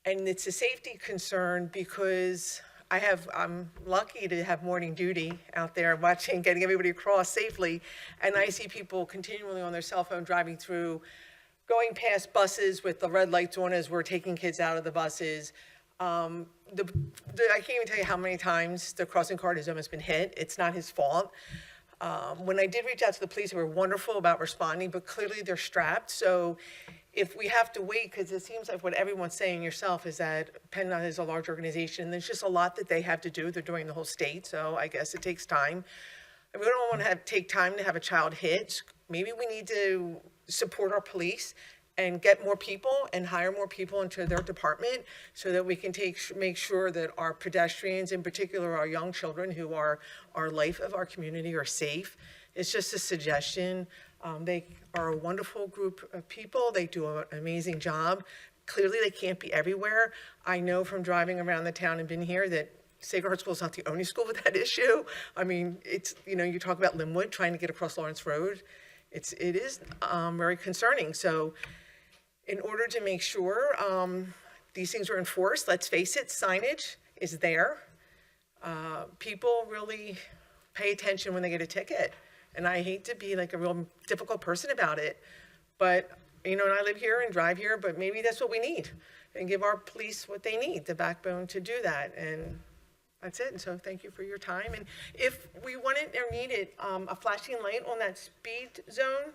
And it's a safety concern because I'm lucky to have morning duty out there watching, getting everybody across safely. And I see people continually on their cell phone driving through, going past buses with the red lights on as we're taking kids out of the buses. I can't even tell you how many times the crossing guard has almost been hit. It's not his fault. When I did reach out to the police, they were wonderful about responding, but clearly they're strapped. So if we have to wait, because it seems like what everyone's saying yourself is that PennDOT is a large organization. There's just a lot that they have to do. They're doing the whole state, so I guess it takes time. And we don't want to take time to have a child hit. Maybe we need to support our police and get more people and hire more people into their department so that we can make sure that our pedestrians, in particular our young children who are our life of our community, are safe. It's just a suggestion. They are a wonderful group of people. They do an amazing job. Clearly they can't be everywhere. I know from driving around the town and been here that Sacred Heart School is not the only school with that issue. I mean, it's, you talk about Linwood trying to get across Lawrence Road. It is very concerning. So in order to make sure these things are enforced, let's face it, signage is there. People really pay attention when they get a ticket. And I hate to be like a real difficult person about it, but, and I live here and drive here, but maybe that's what we need. And give our police what they need, the backbone to do that. And that's it. And so thank you for your time. And if we wanted or needed a flashing light on that speed zone,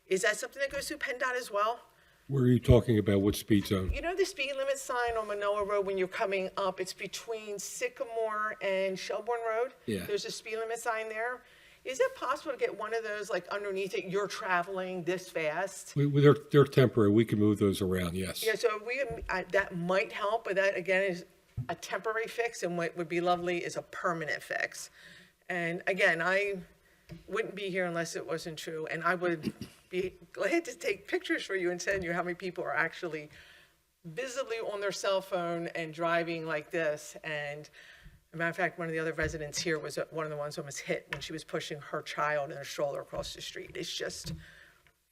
is that something that goes through PennDOT as well? Where are you talking about? What speed zone? You know the speed limit sign on Manoa Road when you're coming up? It's between Sycamore and Shelbourne Road. Yeah. There's a speed limit sign there. Is it possible to get one of those, like underneath it, you're traveling this fast? They're temporary. We can move those around, yes. Yeah, so that might help, but that again is a temporary fix, and what would be lovely is a permanent fix. And again, I wouldn't be here unless it wasn't true, and I would be glad to take pictures for you and send you how many people are actually visibly on their cell phone and driving like this. And as a matter of fact, one of the other residents here was one of the ones who almost hit when she was pushing her child in a stroller across the street. It's just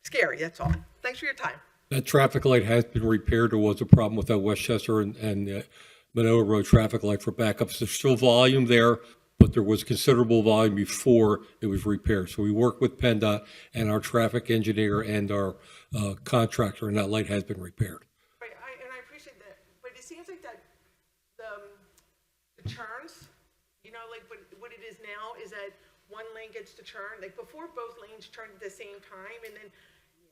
scary, that's all. Thanks for your time. That traffic light has been repaired. There was a problem with that Westchester and Manoa Road traffic light for backups. There's still volume there, but there was considerable volume before it was repaired. So we work with PennDOT and our traffic engineer and our contractor, and that light has been repaired. Right, and I appreciate that, but it seems like that the turns, like what it is now is that one lane gets to turn, like before both lanes turned at the same time, and then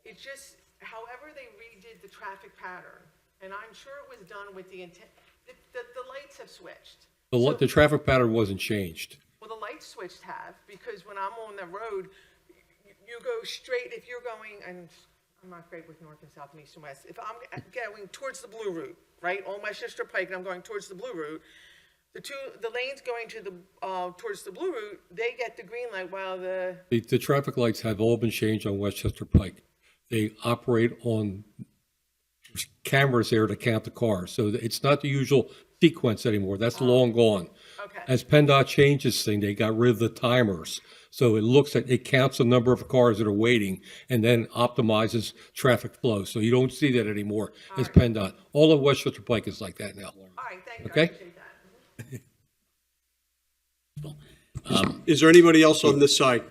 it just, however they redid the traffic pattern, and I'm sure it was done with the intent, the lights have switched. The traffic pattern wasn't changed. Well, the light switched have, because when I'm on the road, you go straight, if you're going, and I'm not great with north and south and east and west, if I'm going towards the blue route, right, on Westchester Pike, and I'm going towards the blue route, the lanes going to the, towards the blue route, they get the green light while the traffic lights have all been changed on Westchester Pike. They operate on cameras there to count the cars. So it's not the usual sequence anymore. That's long gone. Okay. As PennDOT changed this thing, they got rid of the timers. So it looks like it counts the number of cars that are waiting and then optimizes traffic flow. So you don't see that anymore as PennDOT. All of Westchester Pike is like that now. All right, thank you. Okay? I appreciate that. Is there anybody else on this side?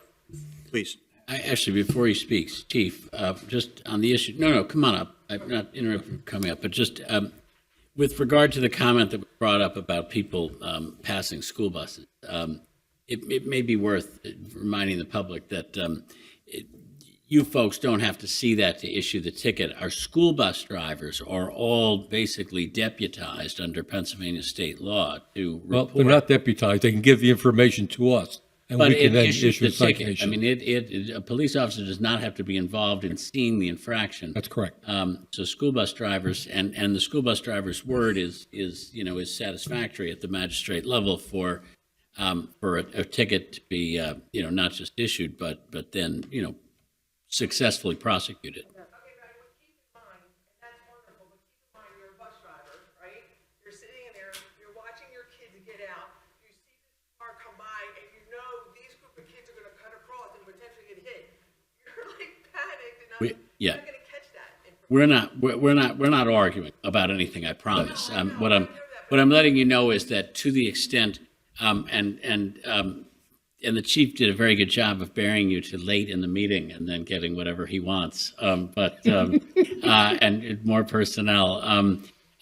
Please. Actually, before he speaks, Chief, just on the issue, no, come on up. I'm not interrupting you coming up, but just with regard to the comment that was brought up about people passing school buses, it may be worth reminding the public that you folks don't have to see that to issue the ticket. Our school bus drivers are all basically deputized under Pennsylvania state law to report. Well, they're not deputized. They can give the information to us, and But we can it then issues issue a the ticket. I citation. mean, a police officer does not have to be involved in seeing the infraction. That's correct. So school bus drivers, and the school bus driver's word is satisfactory at the magistrate level for a ticket to be, not just issued, but then, successfully prosecuted. Okay, but I would keep in mind, and that's wonderful, but keep in mind you're a bus driver, right? You're sitting in there, you're watching your kids get out, you see this car come by, and you know these group of kids are gonna cut across and potentially get hit. You're like panicked and you're not gonna catch that. We're not arguing about anything, I promise. What I'm letting you know is that to the extent, and the chief did a very good job of bearing you to late in the meeting and then getting whatever he wants. And more personnel.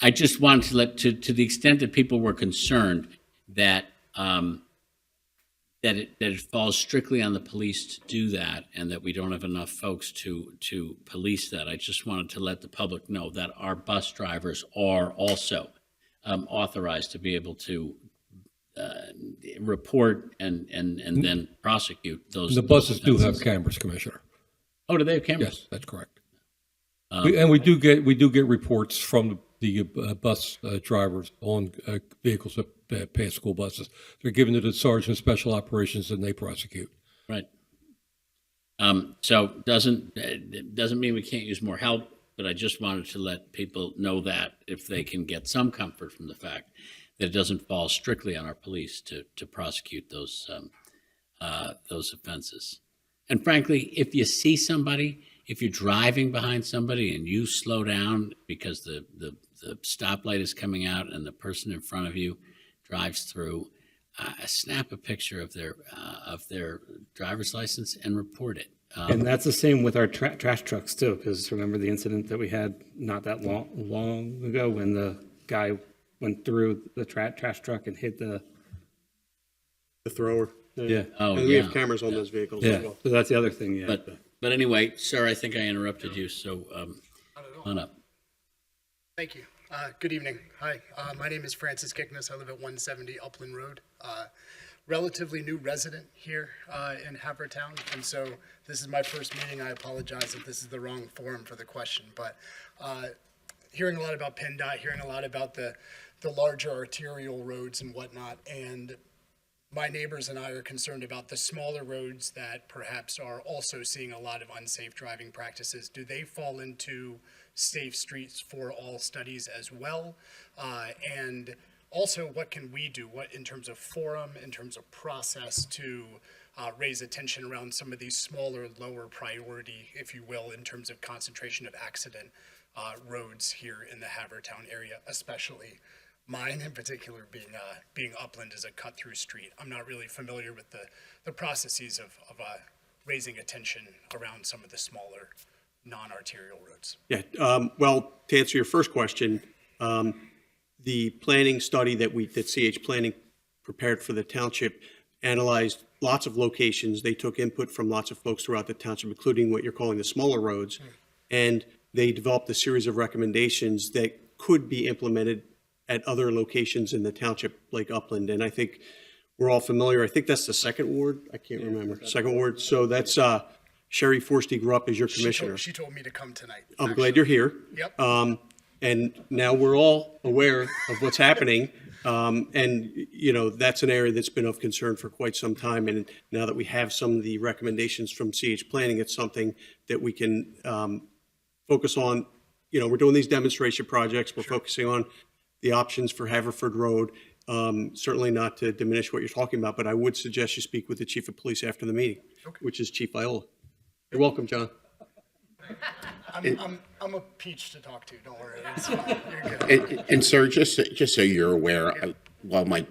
I just wanted to let, to the extent that people were concerned that it falls strictly on the police to do that, and that we don't have enough folks to police that. I just wanted to let the public know that our bus drivers are also authorized to be able to report and then prosecute those. The buses do have cameras, Commissioner. Oh, do they have cameras? Yes, that's correct. We do get reports from the bus drivers on vehicles that pass school buses. They're given to the Sergeant of Special Operations and they prosecute. Right. So doesn't mean we can't use more help, but I just wanted to let people know that if they can get some comfort from the fact that it doesn't fall strictly on our police to prosecute those offenses. And frankly, if you see somebody, if you're driving behind somebody and you slow down because the stoplight is coming out and the person in front of you drives through, snap a picture of their driver's license and report it. And that's the same with our trash trucks too, because remember the incident that we had not that long ago when the guy went through the trash truck and hit the thrower. Yeah. Oh, And we have cameras on those vehicles as well. So that's the other thing, yeah. But anyway, sir, I think I interrupted you, so on up. Thank you. Good evening. Hi, my name is Francis Kickness. I live at 170 Upland Road. Relatively new resident here in Haverford Town, and so this is my first meeting. I apologize if this is the wrong forum for the question, but hearing a lot about PennDOT, hearing a lot about the larger arterial roads and whatnot, and my neighbors and I are concerned about the smaller roads that perhaps are also seeing a lot of unsafe driving practices. Do they fall into Safe Streets for All studies as well? And also, what can we do, what in terms of forum, in terms of process to raise attention around some of these smaller, lower priority, if you will, in terms of concentration of accident roads here in the Haverford Town area, especially mine in particular being Upland as a cut-through street. I'm not really familiar with the processes of raising attention around some of the smaller non-arterial roads. Yeah, well, to answer your first question, the planning study that CH Planning prepared for the township analyzed lots of locations. They took input from lots of folks throughout the township, including what you're calling the smaller roads, and they developed a series of recommendations that could be implemented at other locations in the township, like Upland. And I think we're all familiar. I think that's the second ward. I can't remember. Second ward. So that's Sherry Forsty grew up as your commissioner. She told me to come tonight. I'm glad you're here. Yep. And now we're all aware of what's happening. And, you know, that's an area that's been of concern for quite some time. And now that we have some of the recommendations from CH Planning, it's something that we can focus on. You know, we're doing these demonstration projects. We're focusing on the options for Haverford Road. Certainly not to diminish what you're talking about, but I would suggest you speak with the chief of police after the meeting, which is Chief Viola. You're welcome, John. I'm a peach to talk to. Don't worry. It's fine. You're good. And sir, just so you're aware, while my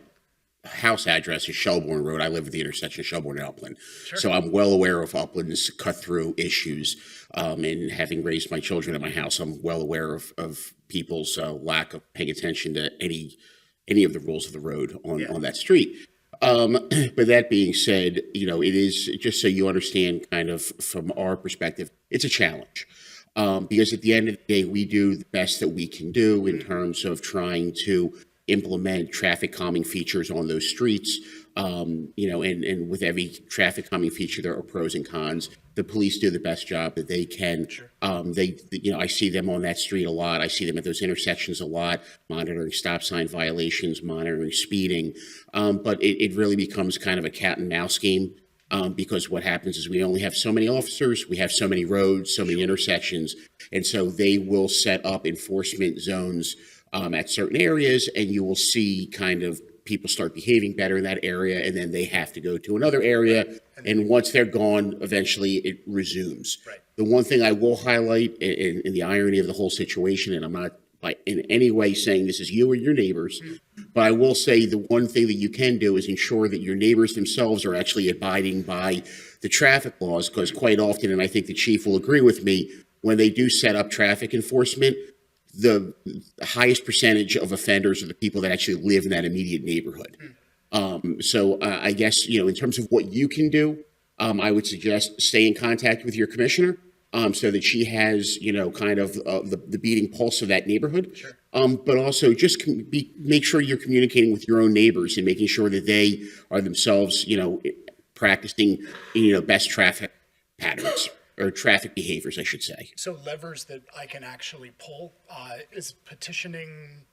house address is Shelbourne Road, I live at the intersection of Shelbourne and Upland. So I'm well aware of Upland's cut-through issues. And having raised my children at my house, I'm well aware of people's lack of paying attention to any of the rules of the road on that street. But that being said, you know, it is, just so you understand kind of from our perspective, it's a challenge. Because at the end of the day, we do the best that we can do in terms of trying to implement traffic calming features on those streets. You know, and with every traffic calming feature, there are pros and cons. The police do the best job that they can. You know, I see them on that street a lot. I see them at those intersections a lot, monitoring stop sign violations, monitoring speeding. But it really becomes kind of a cat and mouse game. Because what happens is we only have so many officers, we have so many roads, so many intersections, and so they will set up enforcement zones at certain areas, and you will see kind of people start behaving better in that area, and then they have to go to another area, and once they're gone, eventually it resumes. The one thing I will highlight in the irony of the whole situation, and I'm not in any way saying this is you or your neighbors, but I will say the one thing that you can do is ensure that your neighbors themselves are actually abiding by the traffic laws, because quite often, and I think the chief will agree with me, when they do set up traffic enforcement, the highest percentage of offenders are the people that actually live in that immediate neighborhood. So I guess, you know, in terms of what you can do, I would suggest stay in contact with your commissioner. So that she has, you know, kind of the beating pulse of that neighborhood. But also just make sure you're communicating with your own neighbors and making sure that they are themselves, you know, practicing, you know, best traffic patterns or traffic behaviors, I should say. So levers that I can actually pull, is petitioning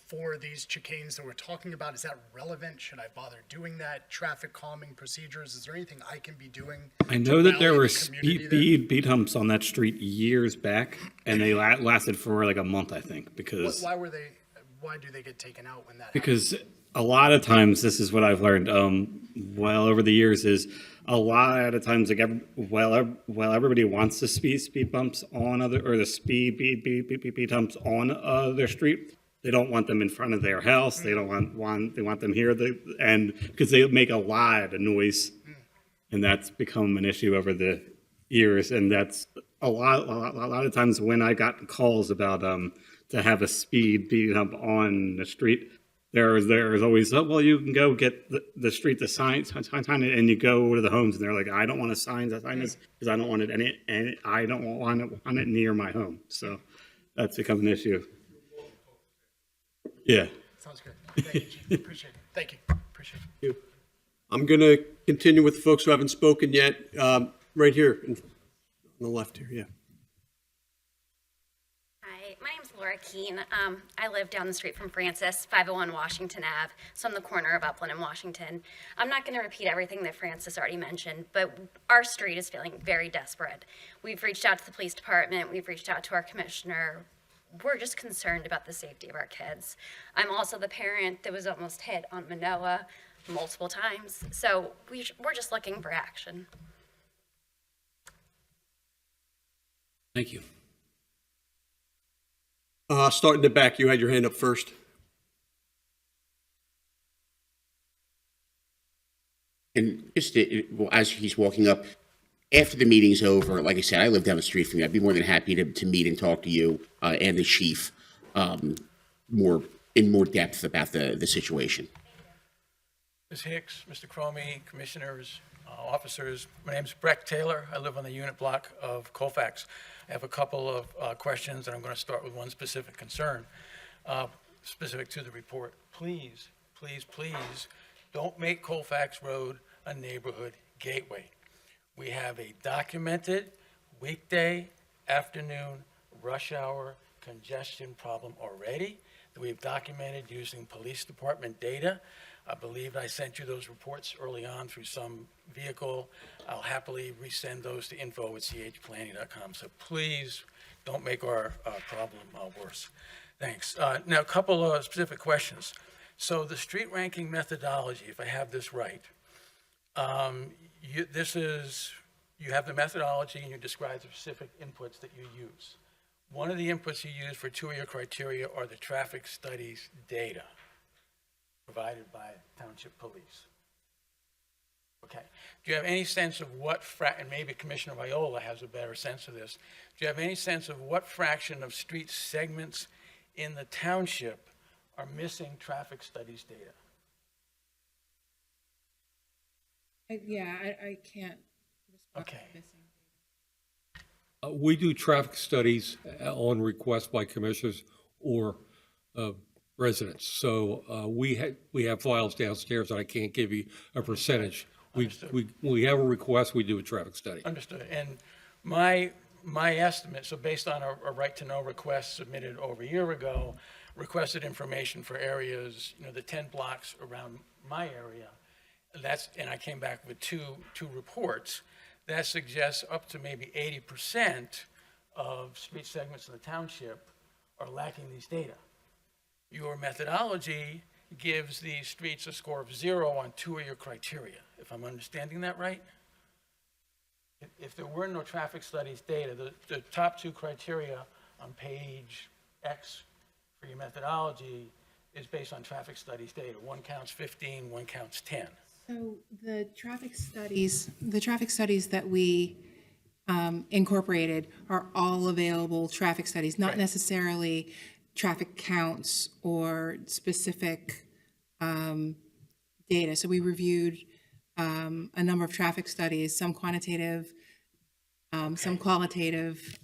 for these chicanes that we're talking about, is that relevant? Should I bother doing that? Traffic calming procedures, is there anything I can be doing? I know that there were speed humps on that street years back, and they lasted for like a month, I think, because Why were they, why do they get taken out when that Because a lot of times, this is what I've learned, well, over the years, is a lot of times, like, while everybody wants the speed bumps on or the speed bumps on their street, they don't want them in front of their house. They don't they want them here, and because they make a lot of noise, and that's become an issue over the years. And that's a lot of times when I got calls about to have a speed bump on the street. There's always, oh, well, you can go get the street, the sign, and you go to the homes, and they're like, I don't want a sign that sign this because I don't want it and I don't want it near my home. So that's become an issue. Yeah. Sounds good. Thank you, Chief. Appreciate it. Thank you. Appreciate it. I'm going to continue with the folks who haven't spoken yet. Right here on the left here, yeah. Hi, my name's Laura Keene. I live down the street from Francis, 501 Washington Ave, so I'm the corner of Upland and Washington. I'm not going to repeat everything that Francis already mentioned, but our street is feeling very desperate. We've reached out to the police department, we've reached out to our commissioner. We're just concerned about the safety of our kids. I'm also the parent that was almost hit on Manoa multiple times, so we're just looking for action. Thank you. Starting the back, you had your hand up first. And just well, as he's walking up, after the meeting's over, like I said, I live down the street from you. I'd be more than happy to meet and talk to you and the chief more depth about the situation. Ms. Hicks, Mr. Cromie, commissioners, officers, my name's Breck Taylor. I live on the unit block of Colfax. I have a couple of questions, and I'm going to start with one specific concern, specific to the report. Please, please, please, don't make Colfax Road a neighborhood gateway. We have a documented weekday, afternoon, rush hour congestion problem already that we've documented using police department data. I believe I sent you those reports early on through some vehicle. I'll happily resend those to info@chplanning.com. So please don't make our problem worse. Thanks. Now, a couple of specific questions. So the street ranking methodology, if I have this right, you have the methodology and you describe the specific inputs that you use. One of the inputs you use for two of your criteria are the traffic studies data provided by Township Police. Okay. Do you have any sense of what, and maybe Commissioner Viola has a better sense of this, do you have any sense of what fraction of street segments in the township are missing traffic studies data? I can't respond Okay. to missing. We do traffic studies on request by commissioners or residents. So we have files downstairs, and I can't give you a percentage. We have a request, we do a traffic study. Understood. And my estimate, so based on a right-to-know request submitted over a year ago, requested information for areas, the 10 blocks around my area, and I came back with two reports. That suggests up to maybe 80% of street segments in the township are lacking these data. Your methodology gives these streets a score of 0 on 2 of your criteria, if I'm understanding that right. If there were no traffic studies data, the top 2 criteria on page X for your methodology is based on traffic studies data. One counts 15, one counts 10. So the traffic studies that we incorporated are all available traffic studies, not necessarily traffic counts or specific data. So we reviewed a number of traffic studies, some quantitative, some qualitative.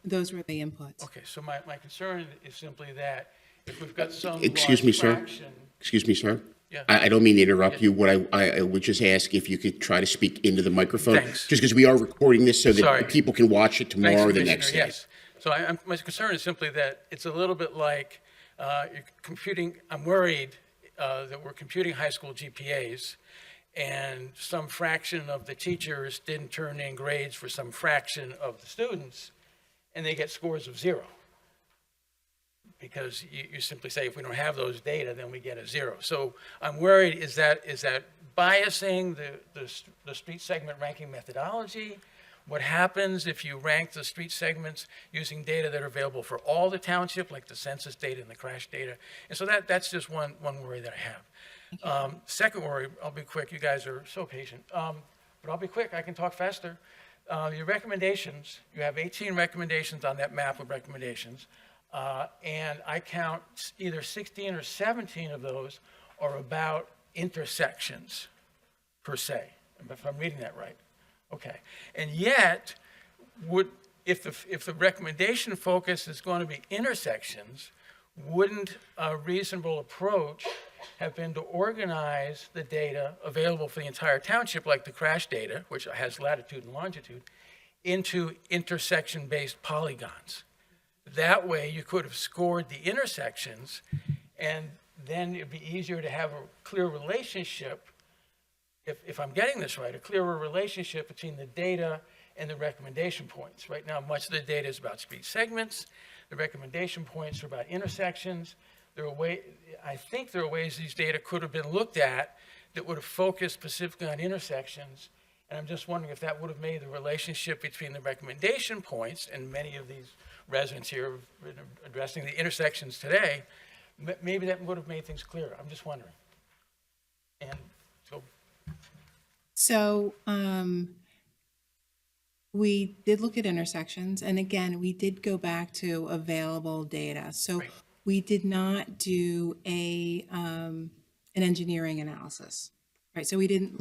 Those were the inputs. Okay, so my concern is simply that if we've got some Excuse me, sir. fraction- Excuse me, sir. Yeah. I don't mean to interrupt you. What I would just ask if you could try to speak into the microphone. Thanks. Just because we are recording this so that Sorry. people can watch it tomorrow or Thanks, the next day. Commissioner. Yes. So my concern is simply that it's a little bit like you're computing. I'm worried that we're computing high school GPAs, and some fraction of the teachers didn't turn in grades for some fraction of the students, and they get scores of 0. because you simply say, if we don't have those data, then we get a 0. So I'm worried, is that biasing the street segment ranking methodology? What happens if you rank the street segments using data that are available for all the township, like the census data and the crash data? And so that's just one worry that I have. Second worry, I'll be quick. You guys are so patient. But I'll be quick. I can talk faster. Your recommendations, you have 18 recommendations on that map of recommendations. And I count either 16 or 17 of those are about intersections, per se, if I'm reading that right. Okay. And yet, if the recommendation focus is going to be intersections, wouldn't a reasonable approach have been to organize the data available for the entire township, like the crash data, which has latitude and longitude, into intersection-based polygons? That way, you could have scored the intersections, and then it'd be easier to have a clear relationship, if I'm getting this right, a clearer relationship between the data and the recommendation points. Right now, much of the data is about street segments. The recommendation points are about intersections. I think there are ways these data could have been looked at that would have focused specifically on intersections. And I'm just wondering if that would have made the relationship between the recommendation points, and many of these residents here are addressing the intersections today, maybe that would have made things clearer. I'm just wondering. And So we did look at intersections, and again, we did go back to available data. So we did not do an engineering analysis, right? So we didn't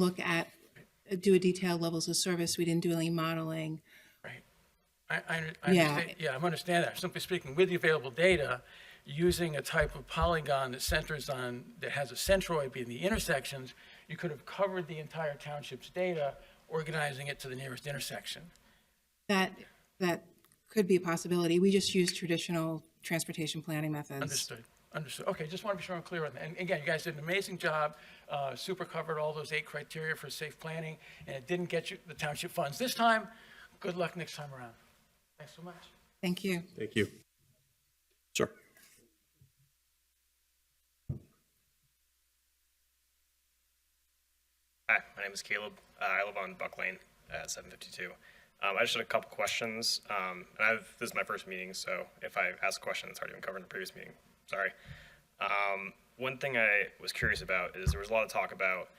do a detailed levels of service. We didn't do any modeling. I understand, yeah, I'm understanding that. Simply speaking, with the available data, using a type of polygon that has a centroid being the intersections, you could have covered the entire township's data, organizing it to the nearest intersection. That could be a possibility. We just use traditional transportation planning methods. Understood. Okay, just want to be sure I'm clear on that. And again, you guys did an amazing job, super covered all those 8 criteria for safe planning, and it didn't get you the township funds this time. Good luck next time around. Thanks so much. Thank you. Thank you. Sir. Hi, my name is Caleb. I live on Buck Lane at 752. I just had a couple questions. This is my first meeting, so if I ask a question that's already been covered in the previous meeting, sorry. One thing I was curious about is there was a lot of talk about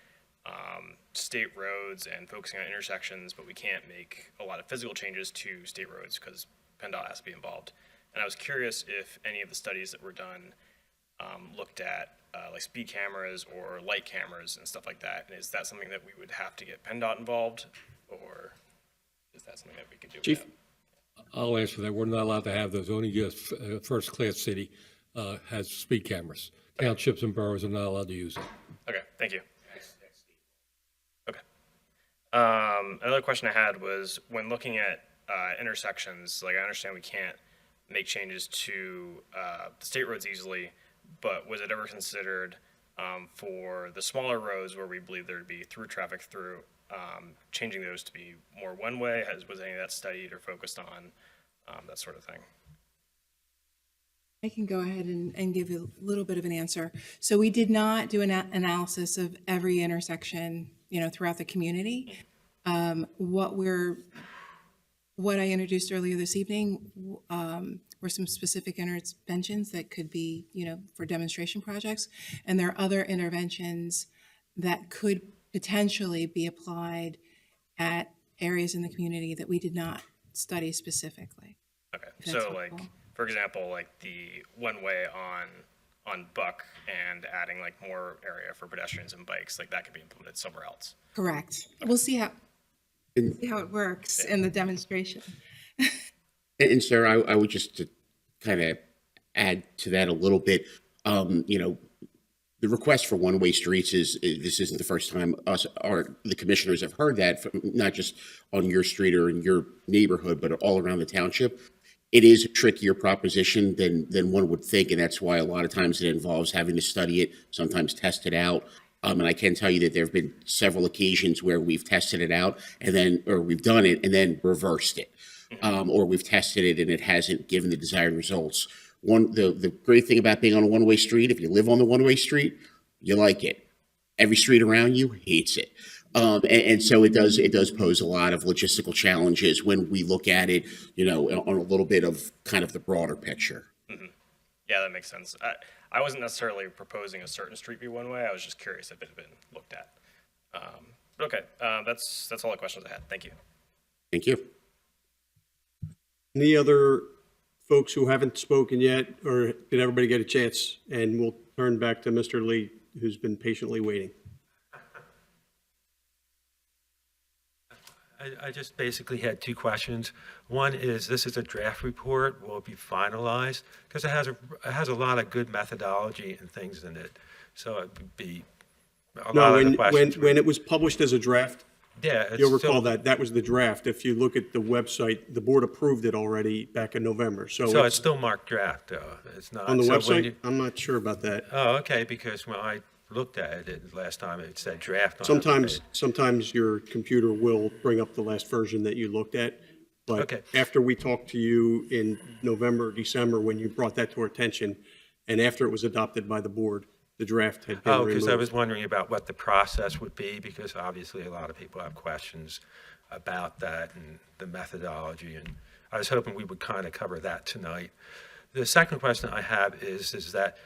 state roads and focusing on intersections, but we can't make a lot of physical changes to state roads because PennDOT has to be involved. And I was curious if any of the studies that were done looked at like speed cameras or light cameras and stuff like that. And is that something that we would have to get PennDOT involved, or is that something that we could do? Chief? I'll answer that. We're not allowed to have those. Only first-class city has speed cameras. Townships and boroughs are not allowed to use it. Okay, thank you. Okay. Another question I had was when looking at intersections, like I understand we can't make changes to the state roads easily, but was it ever considered for the smaller roads where we believe there'd be through traffic through, changing those to be more one-way? Was any of that studied or focused on that sort of thing? I can go ahead and give you a little bit of an answer. So we did not do an analysis of every intersection, throughout the community. What I introduced earlier this evening were some specific interventions that could be, for demonstration projects. And there are other interventions that could potentially be applied at areas in the community that we did not study specifically. Okay, so like, for example, like the one-way on Buck and adding like more area for pedestrians and bikes, like that could be implemented somewhere else. Correct. Okay. We'll see how it works in the demonstration. And sir, I would just to kind of add to that a little bit, the request for one-way streets this isn't the first time us or the commissioners have heard that, from, not just on your street or in your neighborhood, but all around the township. It is a trickier proposition than one would think, and that's why a lot of times it involves having to study it, sometimes test it out. And I can tell you that there have been several occasions where we've tested it out or we've done it and then reversed it. Or we've tested it and it hasn't given the desired results. The great thing about being on a one-way street, if you live on the one-way street, you like it. Every street around you hates it. And so it does pose a lot of logistical challenges when we look at it, on a little bit of kind of the broader picture. Yeah, that makes sense. I wasn't necessarily proposing a certain street be one way. I was just curious if it had been looked at. But okay, that's all the questions I had. Thank you. Thank you. Any other folks who haven't spoken yet, or did everybody get a chance? And we'll turn back to Mr. Lee, who's been patiently waiting. I just basically had two questions. One is, this is a draft report, will it be finalized? Because it has a lot of good methodology and things in it. So it would be a lot of the questions. When it was published as a draft, yeah, it's you'll recall still, that was the draft. If you look at the website, the board approved it already back in November. So it's still marked draft, though. It's not on the so website. I'm not sure about that. Oh, okay, because when I looked at it last time, it said draft on it. Sometimes your computer will bring up the last version that you looked at. But Okay. after we talked to you in November, or December, when you brought that to our attention, and after it was adopted by the board, the draft had been Oh, removed. because I was wondering about what the process would be, because obviously a lot of people have questions about that and the methodology, and I was hoping we would kind of cover that tonight. The second question I have is that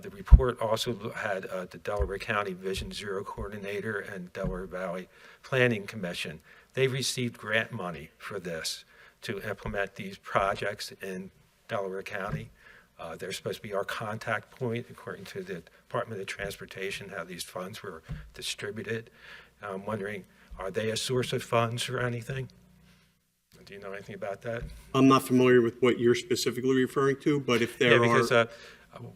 the report also had the Delaware County Vision Zero Coordinator and Delaware Valley Planning Commission. They received grant money for this to implement these projects in Delaware County. They're supposed to be our contact point, according to the Department of Transportation, how these funds were distributed. I'm wondering, are they a source of funds or anything? Do you know anything about that? I'm not familiar with what you're specifically referring to, but if there Yeah, because are...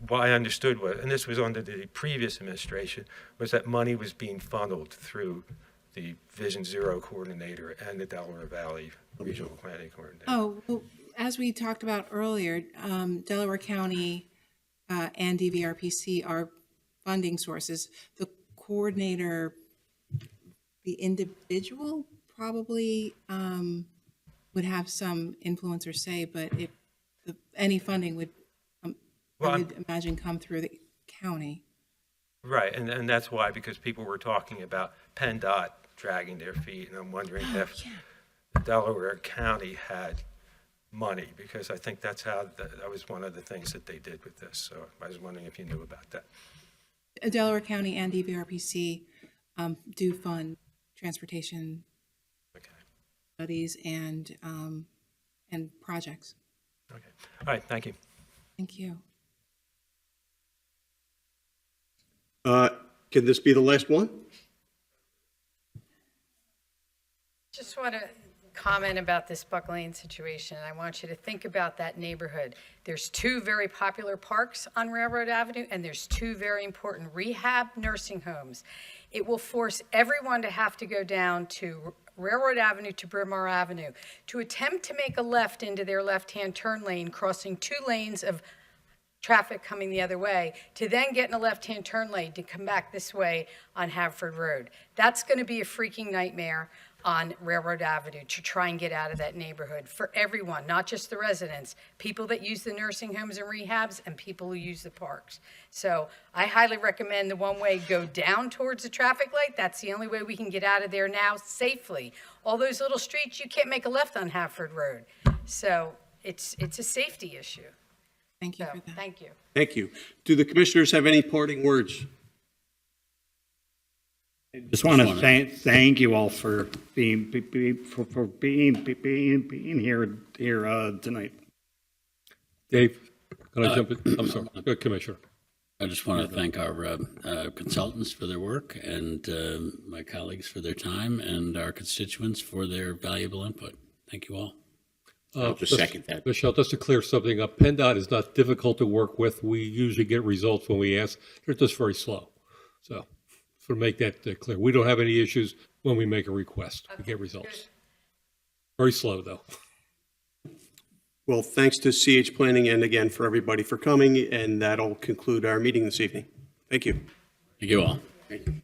what I understood was, and this was under the previous administration, was that money was being funneled through the Vision Zero Coordinator and the Delaware Valley Regional Planning Coordinator. Oh, well, as we talked about earlier, Delaware County and DVRPC are funding sources. The coordinator, the individual probably would have some influence or say, but any funding would, I would imagine, come through the county. Right, and that's why, because people were talking about PennDOT dragging their feet, and I'm wondering if Delaware County had money, because I think that's how, that was one of the things that they did with this, so I was wondering if you knew about that. Delaware County and DVRPC do fund transportation studies and projects. Okay, all right, thank you. Thank you. Could this be the last one? Just want to comment about this Buck Lane situation. I want you to think about that neighborhood. There's two very popular parks on Railroad Avenue, and there's two very important rehab nursing homes. It will force everyone to have to go down to Railroad Avenue to Bryn Mawr Avenue to attempt to make a left into their left-hand turn lane, crossing 2 lanes of traffic coming the other way, to then get in a left-hand turn lane to come back this way on Haverford Road. That's going to be a freaking nightmare on Railroad Avenue to try and get out of that neighborhood for everyone, not just the residents, people that use the nursing homes and rehabs, and people who use the parks. So I highly recommend the one-way go down towards the traffic light. That's the only way we can get out of there now safely. All those little streets, you can't make a left on Haverford Road. So it's a safety issue. Thank you for that. Thank you. Thank you. Do the commissioners have any parting words? Just want to thank you all for being here tonight. Dave, can I jump in? I'm sorry, Commissioner. I just want to thank our consultants for their work, and my colleagues for their time, and our constituents for their valuable input. Thank you all. I'll just second that. Michelle, just to clear something up, PennDOT is not difficult to work with. We usually get results when we ask. They're just very slow. So to make that clear, we don't have any issues when we make a request. We get results. Very slow, though. Well, thanks to CH Planning and again for everybody for coming, and that'll conclude our meeting this evening. Thank you. Thank you all. Thank you.